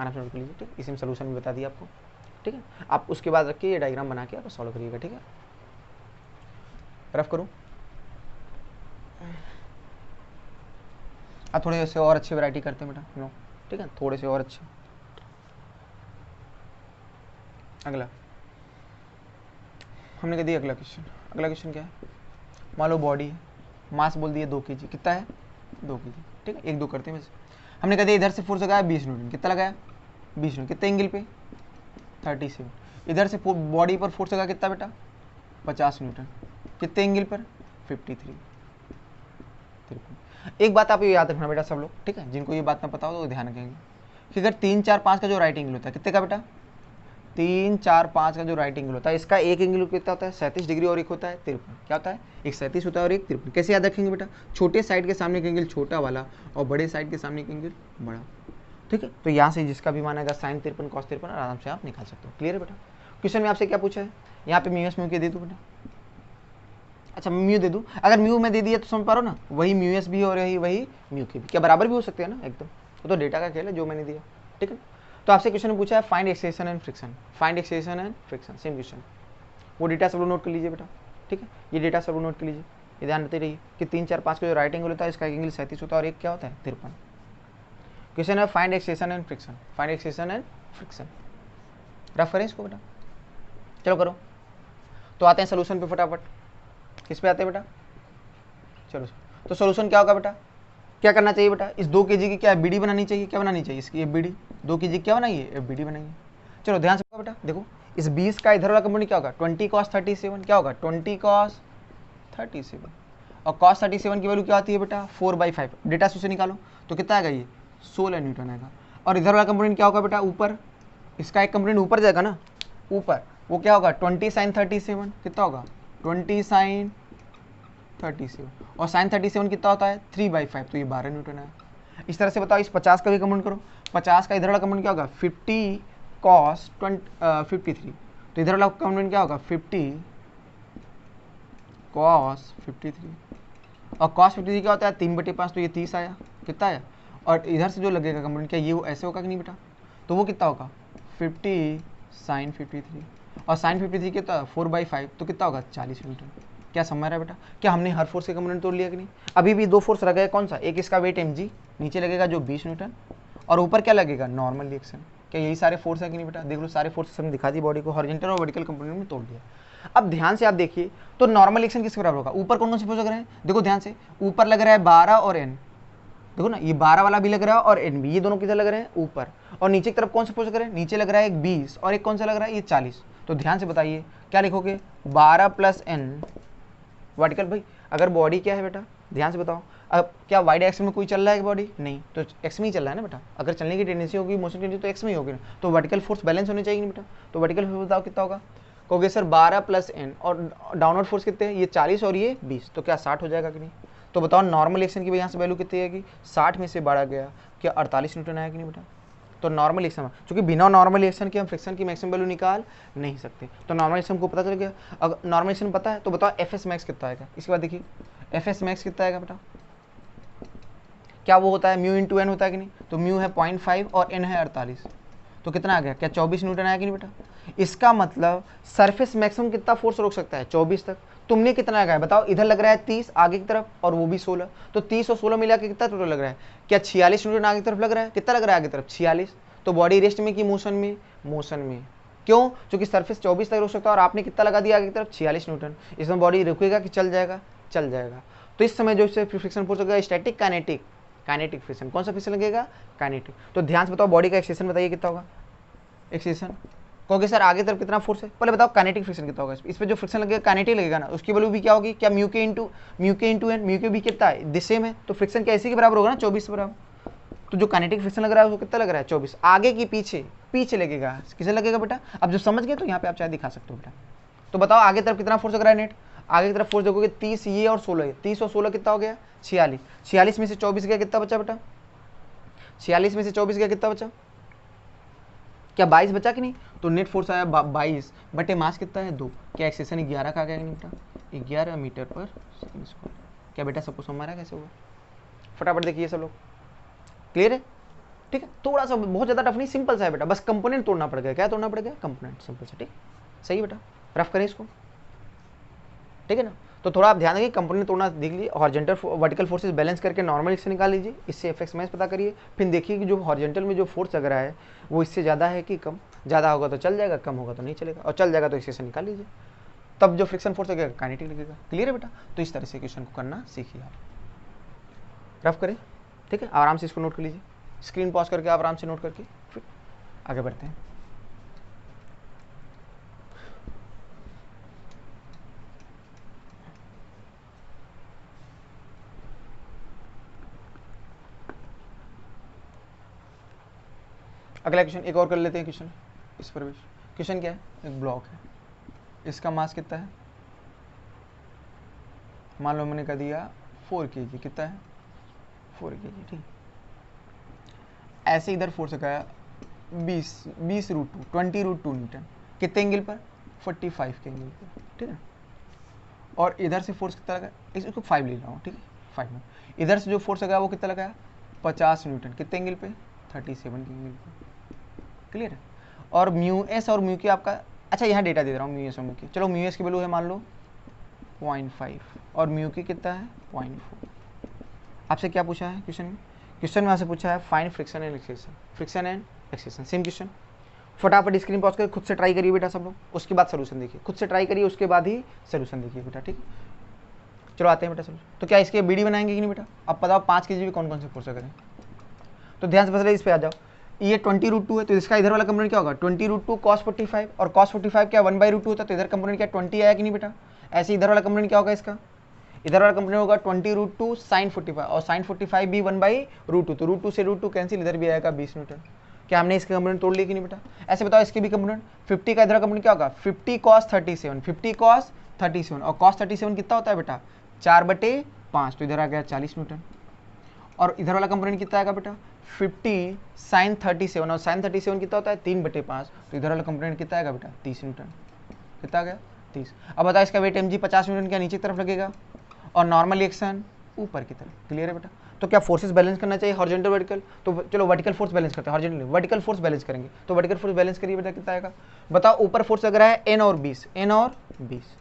आराम से नोट कर लीजिए, ठीक। इसी में सोल्यूशन भी बता दिया आपको, ठीक है। आप उसके बाद रखिए ये डायग्राम बना के आप सॉल्व करिएगा, ठीक है। रफ करो। अब थोड़े से और अच्छी वैरायटी करते हैं बेटा, नो, ठीक है, थोड़े से और अच्छे। अगला हमने कह दिया अगला क्वेश्चन, अगला क्वेश्चन क्या है, मान लो बॉडी है, मास बोल दिया 2 kg, कितना है 2 kg, ठीक है। 1-2 करते हैं वैसे। हमने कह दिया इधर से फोर्स लगाया 20 न्यूटन, कितना लगाया 20 न्यूटन, कितने एंगल पे 37। इधर से बॉडी पर फोर्स लगा कितना बेटा 50 न्यूटन, कितने एंगल पर 53। एक बात आप ये याद रखना बेटा सब लोग, ठीक है, जिनको ये बात ना पता हो तो ध्यान रखेंगे कि अगर 3, 4, 5 का जो राइट एंगल होता है, कितने का बेटा 3, 4, 5 का जो राइट एंगल होता है, इसका एक एंगल कितना होता है 37 डिग्री और एक होता है 53। क्या होता है, एक 37 होता है और एक 53। कैसे याद रखेंगे बेटा, छोटे साइड के सामने का एंगल छोटा वाला और बड़े साइड के सामने का एंगल बड़ा, ठीक है। तो यहाँ से जिसका भी मानेगा साइन 53 कॉस 53 आराम से आप निकाल सकते हो, क्लियर है बेटा। क्वेश्चन में आपसे क्या पूछा है, यहाँ पे म्यू एस म्यू के दे दूँ बेटा, अच्छा म्यू दे दूँ, अगर म्यू में दे दिया तो समझ पा रहे हो ना, वही म्यू एस भी और वही म्यू के भी, क्या बराबर भी हो सकते हैं ना एकदम, वो तो डेटा का खेल है जो मैंने दिया, ठीक है। तो आपसे क्वेश्चन में पूछा है find acceleration and friction, find acceleration and friction, same question. वो डेटा सब लोग नोट कर लीजिए बेटा, ठीक है, ये डेटा सब लोग नोट कर लीजिए, ये ध्यान रखते रहिए कि 3, 4, 5 का जो राइट एंगल होता है इसका एंगल 37 होता है और एक क्या होता है 53। क्वेश्चन है find acceleration and friction, find acceleration and friction, rough करें इसको बेटा, चलो करो। तो आते हैं सोल्यूशन पे फटाफट, किस पे आते हैं बेटा, चलो। तो सोल्यूशन क्या होगा बेटा, क्या करना चाहिए बेटा, इस 2 kg की क्या बीडी बनानी चाहिए, क्या बनानी चाहिए इसकी बीडी, 2 kg क्या बनाइए बीडी बनाइए। चलो ध्यान से बेटा देखो, इस 20 का इधर वाला कंपोनेंट क्या होगा 20 cos 37, क्या होगा 20 cos 37, और cos 37 की वैल्यू क्या आती है बेटा 4/5, डेटा से निकालो तो कितना आएगा ये 16 न्यूटन आएगा। और इधर वाला कंपोनेंट क्या होगा बेटा ऊपर, इसका एक कंपोनेंट ऊपर जाएगा ना ऊपर, वो क्या होगा 20 sin 37, कितना होगा 20 sin 37, और sin 37 कितना होता है 3/5, तो ये 12 न्यूटन है। इस तरह से बताओ इस 50 का भी कंपाउंड करो, 50 का इधर वाला कंपाउंड क्या होगा 50 cos 53, तो इधर वाला कंपाउंड क्या होगा 50 cos 53, और cos 53 क्या होता है 3/5, तो ये 30 आया, कितना आया। और इधर से जो लगेगा कंपाउंड क्या ये ऐसे होगा कि नहीं बेटा, तो वो कितना होगा 50 sin 53, और sin 53 कितना 4/5, तो कितना होगा 40 न्यूटन। क्या समझ रहा है बेटा, क्या हमने हर फोर्स के कंपोनेंट तोड़ लिया कि नहीं। अभी भी 2 फोर्स लगेगा, कौन सा, एक इसका वेट mg नीचे लगेगा जो 20 न्यूटन, और ऊपर क्या लगेगा नॉर्मल रिएक्शन। क्या यही सारे फोर्स है कि नहीं बेटा, देख लो सारे फोर्स हमने दिखा दी, बॉडी को हॉरिजॉन्टल और वर्टिकल कंपोनेंट में तोड़ दिया। अब ध्यान से आप देखिए, तो नॉर्मल रिएक्शन किसके बराबर होगा, ऊपर कौन कौन से फोर्स लग रहे हैं, देखो ध्यान से, ऊपर लग रहा है 12 और n, देखो ना ये 12 वाला भी लग रहा है और n भी, ये दोनों किधर लग रहे हैं ऊपर, और नीचे की तरफ कौन सा फोर्स लग रहा है, नीचे लग रहा है एक 20 और एक कौन सा लग रहा है ये 40। तो ध्यान से बताइए क्या लिखोगे 12 + n वर्टिकल, भाई अगर बॉडी क्या है बेटा ध्यान से बताओ। अब क्या वाई डायरेक्शन में कोई चल रहा है बॉडी? नहीं, तो एक्स में ही चल रहा है ना बेटा। अगर चलने की टेंडेंसी होगी, मोशन टेंडेंसी, तो एक्स में ही होगी ना, तो वर्टिकल फोर्स बैलेंस होनी चाहिए नहीं बेटा। तो वर्टिकल फोर्स बताओ कितना होगा? कहोगे सर 12 प्लस एन, और डाउनवर्ड फोर्स कितने हैं? ये 40 और ये 20, तो क्या 60 हो जाएगा कि नहीं? तो बताओ नॉर्मल एक्शन की यहाँ से वैल्यू कितनी आएगी? 60 में से 12 गया, क्या 48 न्यूटन आया कि नहीं बेटा? तो नॉर्मल एक्शन, चूंकि बिना नॉर्मल एक्शन के हम फ्रिक्शन की मैक्सिमम वैल्यू निकाल नहीं सकते, तो नॉर्मल एक्शन को पता चल गया। अगर नॉर्मल एक्शन पता है तो बताओ एफ एस मैक्स कितना आएगा? इसके बाद देखिए एफ एस मैक्स कितना आएगा बेटा? क्या वो होता है म्यू इंटू एन होता है कि नहीं? तो म्यू है 0.5 और एन है 48, तो कितना आ गया? क्या 24 न्यूटन आया कि नहीं बेटा? इसका मतलब सरफेस मैक्सिमम कितना फोर्स रोक सकता है? 24 तक। तुमने कितना लगाया बताओ? इधर लग रहा है 30 आगे की तरफ, और वो भी 16, तो 30 और 16 मिला के कितना टोटल लग रहा है? क्या 46 न्यूटन आगे की तरफ लग रहा है? कितना लग रहा है आगे तरफ? 46। तो बॉडी रेस्ट में कि मोशन में? मोशन में। क्यों? क्योंकि सरफेस 24 तक रोक सकता है और आपने कितना लगा दिया आगे की तरफ? 46 न्यूटन। इसमें बॉडी रुकेगा कि चल जाएगा? चल जाएगा। तो इस समय जो इससे फ्रिक्शन फोर्स होगा स्टैटिक काइनेटिक? Kinetic friction. कौन सा फ्रिक्शन लगेगा? काइनेटिक। तो ध्यान से बताओ बॉडी का एक्सेशन बताइए कितना होगा? एक्सेशन कहोगे सर आगे तरफ कितना फोर्स है? पहले बताओ काइनेटिक फ्रिक्शन कितना होगा? इस पे जो फ्रिक्शन लगेगा काइनेटिक लगेगा ना, उसकी वैल्यू भी क्या होगी? क्या mu K into N? Mu के भी कितना है? दिस सेम है, तो फ्रिक्शन क्या इसी के बराबर होगा ना, 24 के बराबर। तो जो काइनेटिक फ्रिक्शन लग रहा है वो कितना लग रहा है? 24। आगे की पीछे? पीछे लगेगा। किसे लगेगा बेटा? अब जो समझ गए तो यहाँ पे आप चाहे दिखा सकते हो बेटा। तो बताओ आगे तरफ कितना फोर्स लग रहा है नेट? आगे की तरफ फोर्स देखोगे 30 ये और 16 ये, 30 और 16 कितना हो गया? 46। 46 में से 24 गया, कितना बचा बेटा? 46 में से 24 गया, कितना बचा? क्या 22 बचा कि नहीं? तो नेट फोर्स आया 22 बटे मास कितना है? 2। क्या एक्सेशन 11 का आ गया कि नहीं बेटा? 11 मीटर पर सेकंड स्क्वायर। क्या बेटा सबको समझ आ रहा है कैसे होगा? फटाफट देखिए सब लोग, क्लियर है? ठीक है, थोड़ा सा बहुत ज़्यादा टफ नहीं, सिंपल सा है बेटा, बस कंपोनेंट तोड़ना पड़ेगा। क्या तोड़ना पड़ेगा? कंपोनेंट, सिंपल सा। ठीक, सही बेटा, रफ करें इसको, ठीक है ना? तो थोड़ा आप ध्यान रखिए, कंपोनेंट तोड़ना देख लीजिए, हॉरिजॉन्टल वर्टिकल फोर्सेस बैलेंस करके नॉर्मल एक्शन निकाल लीजिए, इससे एफएक्स मैच पता करिए, फिर देखिए कि जो हॉरिजॉन्टल में जो फोर्स लग रहा है वो इससे ज़्यादा है कि कम। ज़्यादा होगा तो चल जाएगा, कम होगा तो नहीं चलेगा, और चल जाएगा तो इससे निकाल लीजिए, तब जो फ्रिक्शन फोर्स लगेगा काइनेटिक लगेगा। क्लियर है बेटा? तो इस तरह से क्वेश्चन को करना सीखिए आप, रफ करें, ठीक है? आराम से इसको नोट कर लीजिए, स्क्रीन पॉज करके आप आराम से नोट करके फिर आगे बढ़ते हैं। अगला क्वेश्चन एक और कर लेते हैं क्वेश्चन इस पर। क्वेश्चन क्या है? एक ब्लॉक है, इसका मास कितना है? मान लो मैंने कह दिया 4 kg, कितना है? 4 kg, ठीक। ऐसे इधर फोर्स लगाया 20√2 न्यूटन, कितने एंगल पर? 45 के एंगल पर, ठीक है। और इधर से फोर्स कितना लगा? इसको 5 ले रहा हूँ, ठीक है, 5 में। इधर से जो फोर्स लगाया वो कितना लगाया? 50 न्यूटन, कितने एंगल पे? 37 के एंगल पे। क्लियर है? और म्यू एस और म्यू के आपका, अच्छा यहाँ डेटा दे रहा हूँ म्यू एस और म्यू के। चलो म्यू एस की वैल्यू है मान लो 0.5 और म्यू के कितना है? 0.4। आपसे क्या पूछा है क्वेश्चन में? क्वेश्चन में आपसे पूछा है find friction and acceleration, friction and acceleration, same question. फटाफट स्क्रीन पॉज करके खुद से ट्राई करिए बेटा सब लोग, उसके बाद सोल्यूशन देखिए, खुद से ट्राई करिए उसके बाद ही सोल्यूशन देखिए बेटा, ठीक। चलो आते हैं बेटा सोल्यूशन। तो क्या इसके बीडी बनाएंगे कि नहीं बेटा? अब बताओ 5 kg कौन कौन से फोर्स करें? तो ध्यान से पहले इस पे आ जाओ, ये 20√2 है, तो इसका इधर वाला कंपोनेंट क्या होगा? 20√2 cos 45, और cos 45 क्या 1/√2 होता है, तो इधर कंपोनेंट क्या 20 आया कि नहीं बेटा? ऐसे इधर वाला कंपोनेंट क्या होगा इसका? इधर वाला कंपोनेंट होगा 20√2 sin 45, और sin 45 भी 1/√2, तो √2 से √2 कैंसिल, इधर भी आएगा 20 न्यूटन। क्या हमने इसके कंपोनेंट तोड़ लिए कि नहीं बेटा? ऐसे बताओ इसके भी कंपोनेंट, 50 का इधर कंपोनेंट क्या होगा? 50 cos 37, 50 cos 37, और cos 37 कितना होता है बेटा? 4/5, तो इधर आ गया 40 न्यूटन। और इधर वाला कंपोनेंट कितना आएगा बेटा? 50 sin 37, और sin 37 कितना होता है? 3/5, तो इधर वाला कंपोनेंट कितना आएगा बेटा? 30 न्यूटन। कितना आ गया? 30। अब बताओ इसका वेट mg 50 न्यूटन क्या नीचे की तरफ लगेगा, और नॉर्मल एक्शन ऊपर की तरफ। क्लियर है बेटा? तो क्या फोर्सेस बैलेंस करना चाहिए हॉरिजॉन्टल वर्टिकल? तो चलो वर्टिकल फोर्स बैलेंस करते हैं, हॉरिजॉन्टल वर्टिकल फोर्स बैलेंस करेंगे। तो वर्टिकल फोर्स बैलेंस करिए बेटा, कितना आएगा बताओ? ऊपर फोर्स लग रहा है n और 20, n और 20,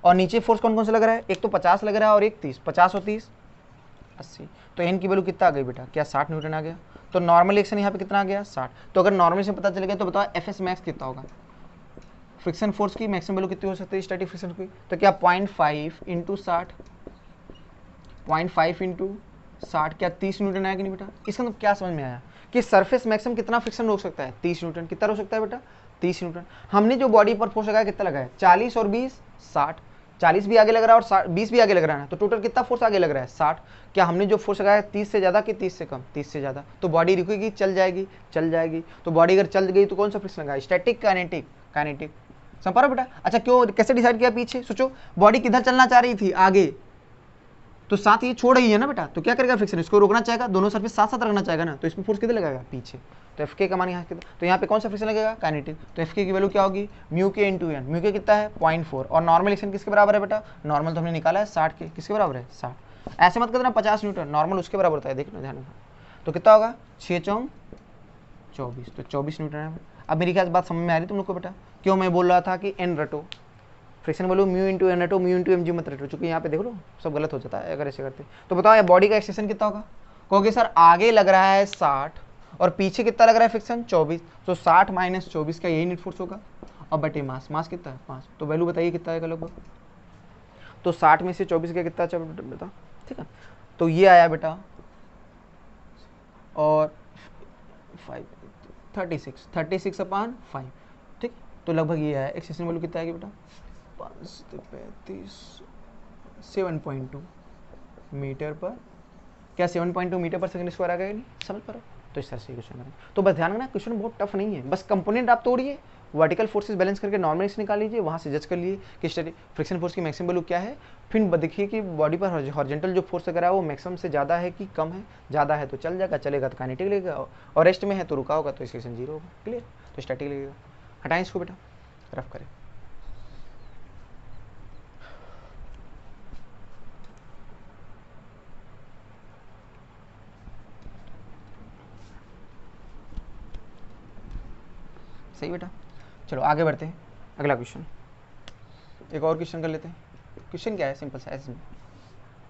और नीचे फोर्स कौन कौन सा लग रहा है? एक तो 50 लग रहा है और एक 30, 50 और 30 80, तो n की वैल्यू कितना आ गई बेटा? क्या 60 न्यूटन आ गया? तो नॉर्मल एक्शन यहाँ पे कितना आ गया? 60। तो अगर नॉर्मल से पता चल गया तो बताओ एफ एस मैक्स कितना होगा? फ्रिक्शन फोर्स की मैक्सिमम वैल्यू कितनी हो सकती है स्टैटिक फ्रिक्शन की? तो क्या 0.5 इंटू 60, 0.5 इंटू 60, क्या 30 न्यूटन आया कि नहीं बेटा? इसका मतलब क्या समझ में आया कि सरफेस मैक्सिमम कितना फ्रिक्शन रोक सकता है? 30 न्यूटन। कितना रोक सकता है बेटा? 30 न्यूटन। हमने जो बॉडी पर फोर्स लगाया कितना लगाया? 40 और 20 60, 40 भी आगे लग रहा है और 20 भी आगे लग रहा है ना, तो टोटल कितना फोर्स आगे लग रहा है 60। क्या हमने जो फोर्स लगाया 30 से ज़्यादा कि 30 से कम? 30 से ज़्यादा। तो बॉडी रुकेगी, चल जाएगी, चल जाएगी। तो बॉडी अगर चल गई तो कौन सा फ्रिक्शन लगा? Static, kinetic? काइनेटिक। समझ पा रहे हो बेटा? अच्छा क्यों, कैसे डिसाइड किया? पीछे सोचो, बॉडी किधर चलना चाह रही थी? आगे। तो साथ ये छोड़ रही है ना बेटा, तो क्या करेगा फ्रिक्शन? इसको रोकना चाहेगा, दोनों सरफेस साथ साथ रखना चाहेगा ना, तो इसमें फोर्स किधर लगाएगा? पीछे। तो एफ के का मान यहाँ कितना, तो यहाँ पे कौन सा फ्रिक्शन लगेगा? काइनेटिक। तो एफ के की वैल्यू क्या होगी? Mu K into N. Mu के कितना है? 0.4। और नॉर्मल एक्शन किसके बराबर है बेटा? नॉर्मल तो हमने निकाला है 60 के, किसके बराबर है? 60। ऐसे मत करना 50 न्यूटन, नॉर्मल उसके बराबर होता है, देखना ध्यान रखना। तो कितना होगा? 6 चौंग 24, तो 24 न्यूटन है। अब मेरी क्या बात समझ में आ रही तुम लोग को बेटा? क्यों मैं बोल रहा था कि एन रटो, friction value mu into N रटो, म्यू इंटू एम जी मत रटो, चूंकि यहाँ पे देख लो सब गलत हो जाता है अगर ऐसे करते। तो बताओ ये बॉडी का एक्सटेंशन कितना होगा? क्योंकि सर आगे लग रहा है 60 और पीछे कितना लग रहा है फ्रिक्शन? 24, तो 60 माइनस 24 का यही नेट फोर्स होगा। और बटे मास, मास कितना है? 5। तो वैल्यू बताइए कितना आएगा लगभग? तो 60 में से 24 का कितना बेटा? ठीक है, तो ये आया बेटा, और 36 अपॉन 5, ठीक। तो लगभग ये आया। एक्सटेंशन वैल्यू कितना आएगी बेटा? 535 7.2 मीटर पर, क्या 7.2 मीटर पर सेकंड स्क्वायर आ गया? नहीं समझ पा रहे हो? तो इस तरह से क्वेश्चन करें। तो बस ध्यान रखना, क्वेश्चन बहुत टफ नहीं है, बस कंपोनेंट आप तोड़िए, वर्टिकल फोर्सेस बैलेंस करके नॉर्मल एक्स निकाल लीजिए, वहाँ से जज कर लिए कि फ्रिक्शन फोर्स की मैक्सिमम वैल्यू क्या है। फिर देखिए कि बॉडी पर हॉरिजॉन्टल जो फोर्स लग रहा है वो मैक्सिमम से ज़्यादा है कि कम है। ज़्यादा है तो चल जाएगा, चलेगा तो काइनेटिक लगेगा, और रेस्ट में है तो रुका होगा तो इक्वेशन 0 होगा। क्लियर? तो स्टैटिक लगेगा। हटाएं इसको बेटा, रफ करें। सही बेटा, चलो आगे बढ़ते हैं। अगला क्वेश्चन, एक और क्वेश्चन कर लेते हैं। क्वेश्चन क्या है? सिंपल सा है।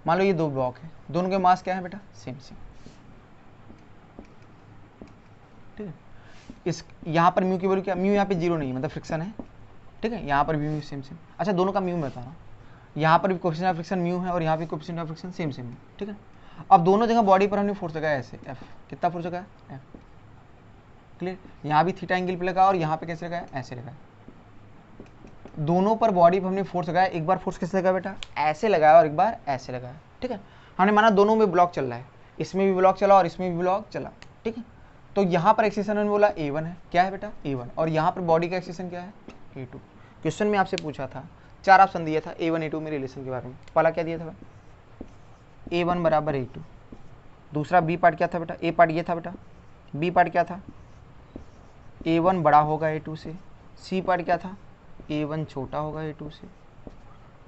मान लो ये दो ब्लॉक है, दोनों के मास क्या है बेटा? सेम सेम, ठीक है। इस यहाँ पर म्यू की वैल्यू क्या? म्यू यहाँ पे 0 नहीं, मतलब फ्रिक्शन है, ठीक है। यहाँ पर भी म्यू सेम सेम। अच्छा दोनों का म्यू मैं बता रहा हूँ, यहाँ पर भी कोएफिशिएंट ऑफ फ्रिक्शन म्यू है और यहाँ पे coefficient of friction same same है, ठीक है। अब दोनों जगह बॉडी पर हमने फोर्स लगाया ऐसे, एफ। कितना फोर्स लगाया? एफ। क्लियर? यहाँ भी थीटा एंगल पे लगा और यहाँ पे कैसे लगाया? ऐसे लगाया। दोनों पर बॉडी पर हमने फोर्स लगाया। एक बार फोर्स कैसे लगाया बेटा? ऐसे लगाया और एक बार ऐसे लगाया, ठीक है। हमने माना दोनों में ब्लॉक चल रहा है, इसमें भी ब्लॉक चला और इसमें भी ब्लॉक चला, ठीक है। तो यहाँ पर एक्सेशन मैंने बोला A1 है, क्या है बेटा? A1। और यहाँ पर बॉडी का एक्सेशन क्या है? A2। क्वेश्चन में आपसे पूछा था, 4 ऑप्शन दिया था A1 A2 में रिलेशन के बारे में। पहला क्या दिया था? A1 बराबर A2। दूसरा B पार्ट क्या था बेटा? A पार्ट ये था बेटा, B पार्ट क्या था? A1 बड़ा होगा A2 से। C पार्ट क्या था? A1 छोटा होगा A2 से।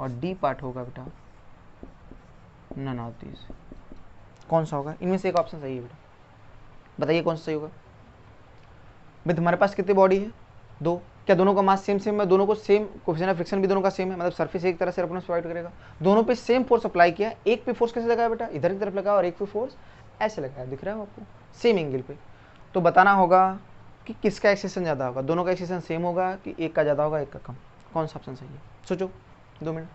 और D पार्ट होगा बेटा नन ऑफ दिस। कौन सा होगा? इनमें से एक ऑप्शन सही है बेटा, बताइए कौन सा सही होगा? भाई तुम्हारे पास कितनी बॉडी है? 2। क्या दोनों का मास सेम सेम है? दोनों को सेम कोएफिशिएंट ऑफ फ्रिक्शन भी दोनों का सेम है, मतलब सरफेस एक तरह से रफनेस प्रोवाइड करेगा। दोनों पे सेम फोर्स अप्लाई किया, एक पे फोर्स कैसे लगाया बेटा? इधर की तरफ लगाया, और एक पे फोर्स ऐसे लगाया, दिख रहा है आपको, सेम एंगल पे। तो बताना होगा कि किसका एक्सेशन ज़्यादा होगा। दोनों का एक्सेशन सेम होगा कि एक का ज़्यादा होगा एक का कम? कौन सा ऑप्शन सही है? सोचो 2 मिनट,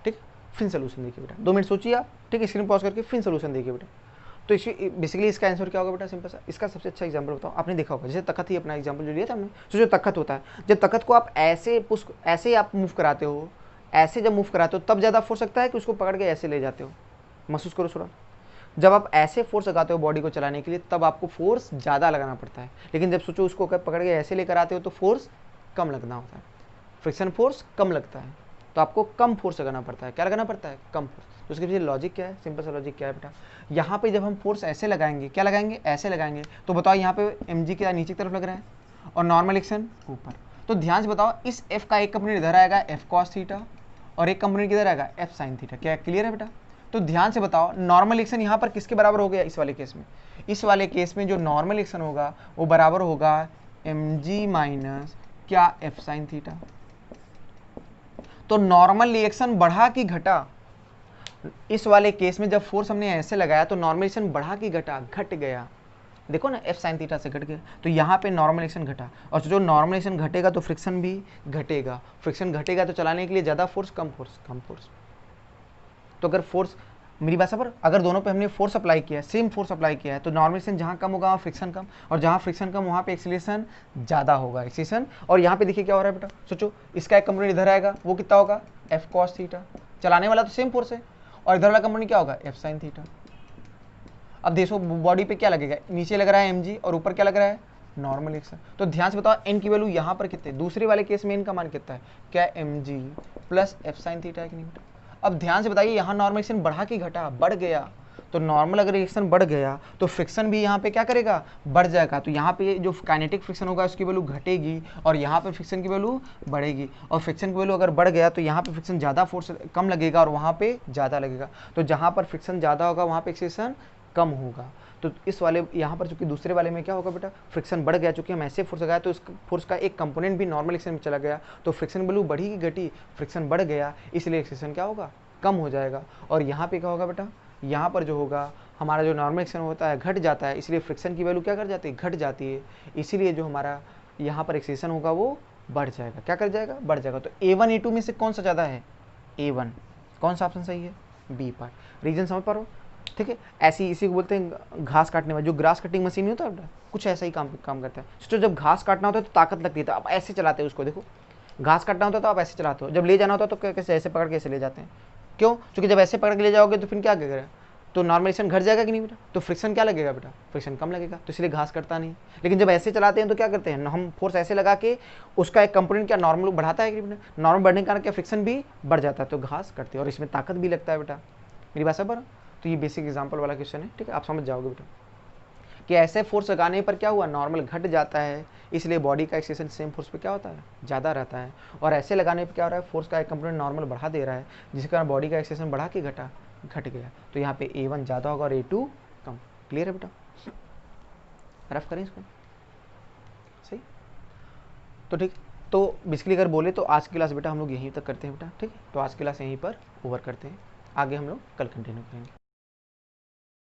ठीक। फिर सोल्यूशन देखिए बेटा, 2 मिनट सोचिए आप, ठीक। स्क्रीन पॉज करके फिर सोल्यूशन देखिए बेटा। तो इसी बेसिकली इसका आंसर क्या होगा बेटा? सिंपल सा। इसका सबसे अच्छा एग्जांपल बताओ, आपने देखा होगा, जैसे तख्त ही अपना एग्जांपल जो लिया था हमने। तो जो तख्त होता है, जब तख्त को आप ऐसे आप मूव कराते हो, ऐसे जब मूव कराते हो तब ज़्यादा फोर्स लगता है कि उसको पकड़ के ऐसे ले जाते हो? महसूस करो थोड़ा। जब आप ऐसे फोर्स लगाते हो बॉडी को चलाने के लिए तब आपको फोर्स ज़्यादा लगाना पड़ता है, लेकिन जब सोचो उसको पकड़ के ऐसे लेकर आते हो तो फोर्स कम लगना होता है, फ्रिक्शन फोर्स कम लगता है, तो आपको कम फोर्स लगाना पड़ता है। क्या लगाना पड़ता है? कम फोर्स। तो उसके पीछे लॉजिक क्या है? सिंपल सा लॉजिक क्या है बेटा? यहाँ पे जब हम फोर्स ऐसे लगाएंगे, क्या लगाएंगे? ऐसे लगाएंगे, तो बताओ यहाँ पे mg क्या नीचे की तरफ लग रहा है और नॉर्मल एक्शन ऊपर। तो ध्यान से बताओ, इस f का एक कंपोनेंट इधर आएगा f cos थीटा और एक कंपोनेंट किधर आएगा f sin थीटा। क्या क्लियर है बेटा? तो ध्यान से बताओ, नॉर्मल एक्शन यहाँ पर किसके बराबर हो गया? इस वाले केस में, इस वाले केस में जो नॉर्मल एक्शन होगा वो बराबर होगा mg माइनस क्या? f sin theta. तो नॉर्मल रिएक्शन बढ़ा कि घटा? इस वाले केस में जब फोर्स हमने ऐसे लगाया तो नॉर्मल रिएक्शन बढ़ा कि घटा? घट गया। देखो ना, f sin थीटा से घट गया, तो यहाँ पे नॉर्मल रिएक्शन घटा। और जो नॉर्मल रिएक्शन घटेगा तो फ्रिक्शन भी घटेगा। फ्रिक्शन घटेगा तो चलाने के लिए ज़्यादा फोर्स कम फोर्स कम फोर्स। तो अगर फोर्स मेरी बात पर अगर दोनों पे हमने फोर्स अप्लाई किया है, सेम फोर्स अप्लाई किया है, तो नॉर्मल एक्सेलेरेशन जहाँ कम होगा वहाँ फ्रिक्शन कम, और जहाँ फ्रिक्शन कम वहाँ पे एक्सेलेरेशन ज़्यादा होगा एक्सेलेरेशन। और यहाँ पे देखिए क्या हो रहा है बेटा, सोचो इसका एक कंपोनेंट इधर आएगा, वो कितना होगा एफ कॉस थीटा, चलाने वाला तो सेम फोर्स है, और इधर वाला कंपोनेंट क्या होगा एफ साइन थीटा। अब देखो बॉडी पे क्या लगेगा, नीचे लग रहा है एम जी और ऊपर क्या लग रहा है नॉर्मल एक्शन। तो ध्यान से बताओ एन की वैल्यू यहाँ पर कितने, दूसरे वाले केस में एन का मान कितना है, क्या M G plus F sine theta है कि नहीं बेटा। अब ध्यान से बताइए यहाँ नॉर्मल एक्शन बढ़ा कि घटा, बढ़ गया, तो नॉर्मल अगर एक्शन बढ़ गया तो फ्रिक्शन भी यहाँ पे क्या करेगा, बढ़ जाएगा। तो यहाँ पे जो काइनेटिक फ्रिक्शन होगा उसकी वैल्यू घटेगी, और यहाँ पे फ्रिक्शन की वैल्यू बढ़ेगी, और फ्रिक्शन की वैल्यू अगर बढ़ गया तो यहाँ पे फ्रिक्शन ज़्यादा फोर्स कम लगेगा और वहाँ पे ज़्यादा लगेगा। तो जहाँ पर फ्रिक्शन ज़्यादा होगा वहाँ पे एक्सेलेरेशन कम होगा। तो इस वाले यहाँ पर चूंकि दूसरे वाले में क्या होगा बेटा, फ्रिक्शन बढ़ गया, चूंकि हम ऐसे फोर्स लगाया तो इस फोर्स का एक कंपोनेंट भी नॉर्मल एक्शन में चला गया, तो फ्रिक्शन वैल्यू बढ़ी कि घटी, फ्रिक्शन बढ़ गया, इसलिए एक्सेलेरेशन क्या होगा, कम हो जाएगा। और यहाँ पे क्या होगा बेटा, यहाँ पर जो होगा हमारा जो नॉर्मल एक्शन होता है घट जाता है, इसलिए फ्रिक्शन की वैल्यू क्या कर जाती है, घट जाती है, इसीलिए जो हमारा यहाँ पर एक्सेलेरेशन होगा वो बढ़ जाएगा, क्या कर जाएगा, बढ़ जाएगा। तो A1 A2 में से कौन सा ज़्यादा है, A1, कौन सा ऑप्शन सही है, बी पार्ट। रीजन समझ पा रहे हो, ठीक है। ऐसी इसी को बोलते हैं घास काटने वाला, जो ग्रास कटिंग मशीन नहीं होता कुछ ऐसा ही काम करता है। सोचो जब घास काटना होता है तो ताकत लगती है, तो आप ऐसे चलाते हो उसको, देखो घास काटना होता है तो आप ऐसे चलाते हो, जब ले जाना होता है तो कैसे ऐसे पकड़ के ऐसे ले जाते हैं, क्यों, क्योंकि जब ऐसे पकड़ के ले जाओगे तो फिर क्या करेगा, तो नॉर्मलाइजेशन घट जाएगा कि नहीं बेटा, तो फ्रिक्शन क्या लगेगा बेटा, फ्रिक्शन कम लगेगा, तो इसलिए घास कटता नहीं। लेकिन जब ऐसे चलाते हैं तो क्या करते हैं हम, फोर्स ऐसे लगा के उसका एक कंपोनेंट क्या नॉर्मल बढ़ाता है कि बेटा, नॉर्मल बढ़ने के कारण क्या फ्रिक्शन भी बढ़ जाता है, तो घास कटती है, और इसमें ताकत भी लगता है बेटा। मेरी बात समझ। तो ये बेसिक एग्जांपल वाला क्वेश्चन है, ठीक है, आप समझ जाओगे बेटा कि ऐसे फोर्स लगाने पर क्या हुआ, नॉर्मल घट जाता है, इसलिए बॉडी का एक्सेलेरेशन सेम फोर्स पे क्या होता है, ज़्यादा रहता है, और ऐसे लगाने पर क्या हो रहा है, फोर्स का एक कंपोनेंट नॉर्मल बढ़ा दे रहा है, जिसके कारण बॉडी का एक्सेलेरेशन बढ़ा कि घटा, घट गया। तो यहाँ पे A1 ज़्यादा होगा और A2 कम। क्लियर है बेटा, रफ करें इसको, सही। तो ठीक, तो बेसिकली अगर बोले तो आज की क्लास बेटा हम लोग यहीं तक करते हैं बेटा, ठीक है। तो आज की क्लास यहीं पर ओवर करते हैं, आगे हम लोग कल कंटिन्यू करेंगे।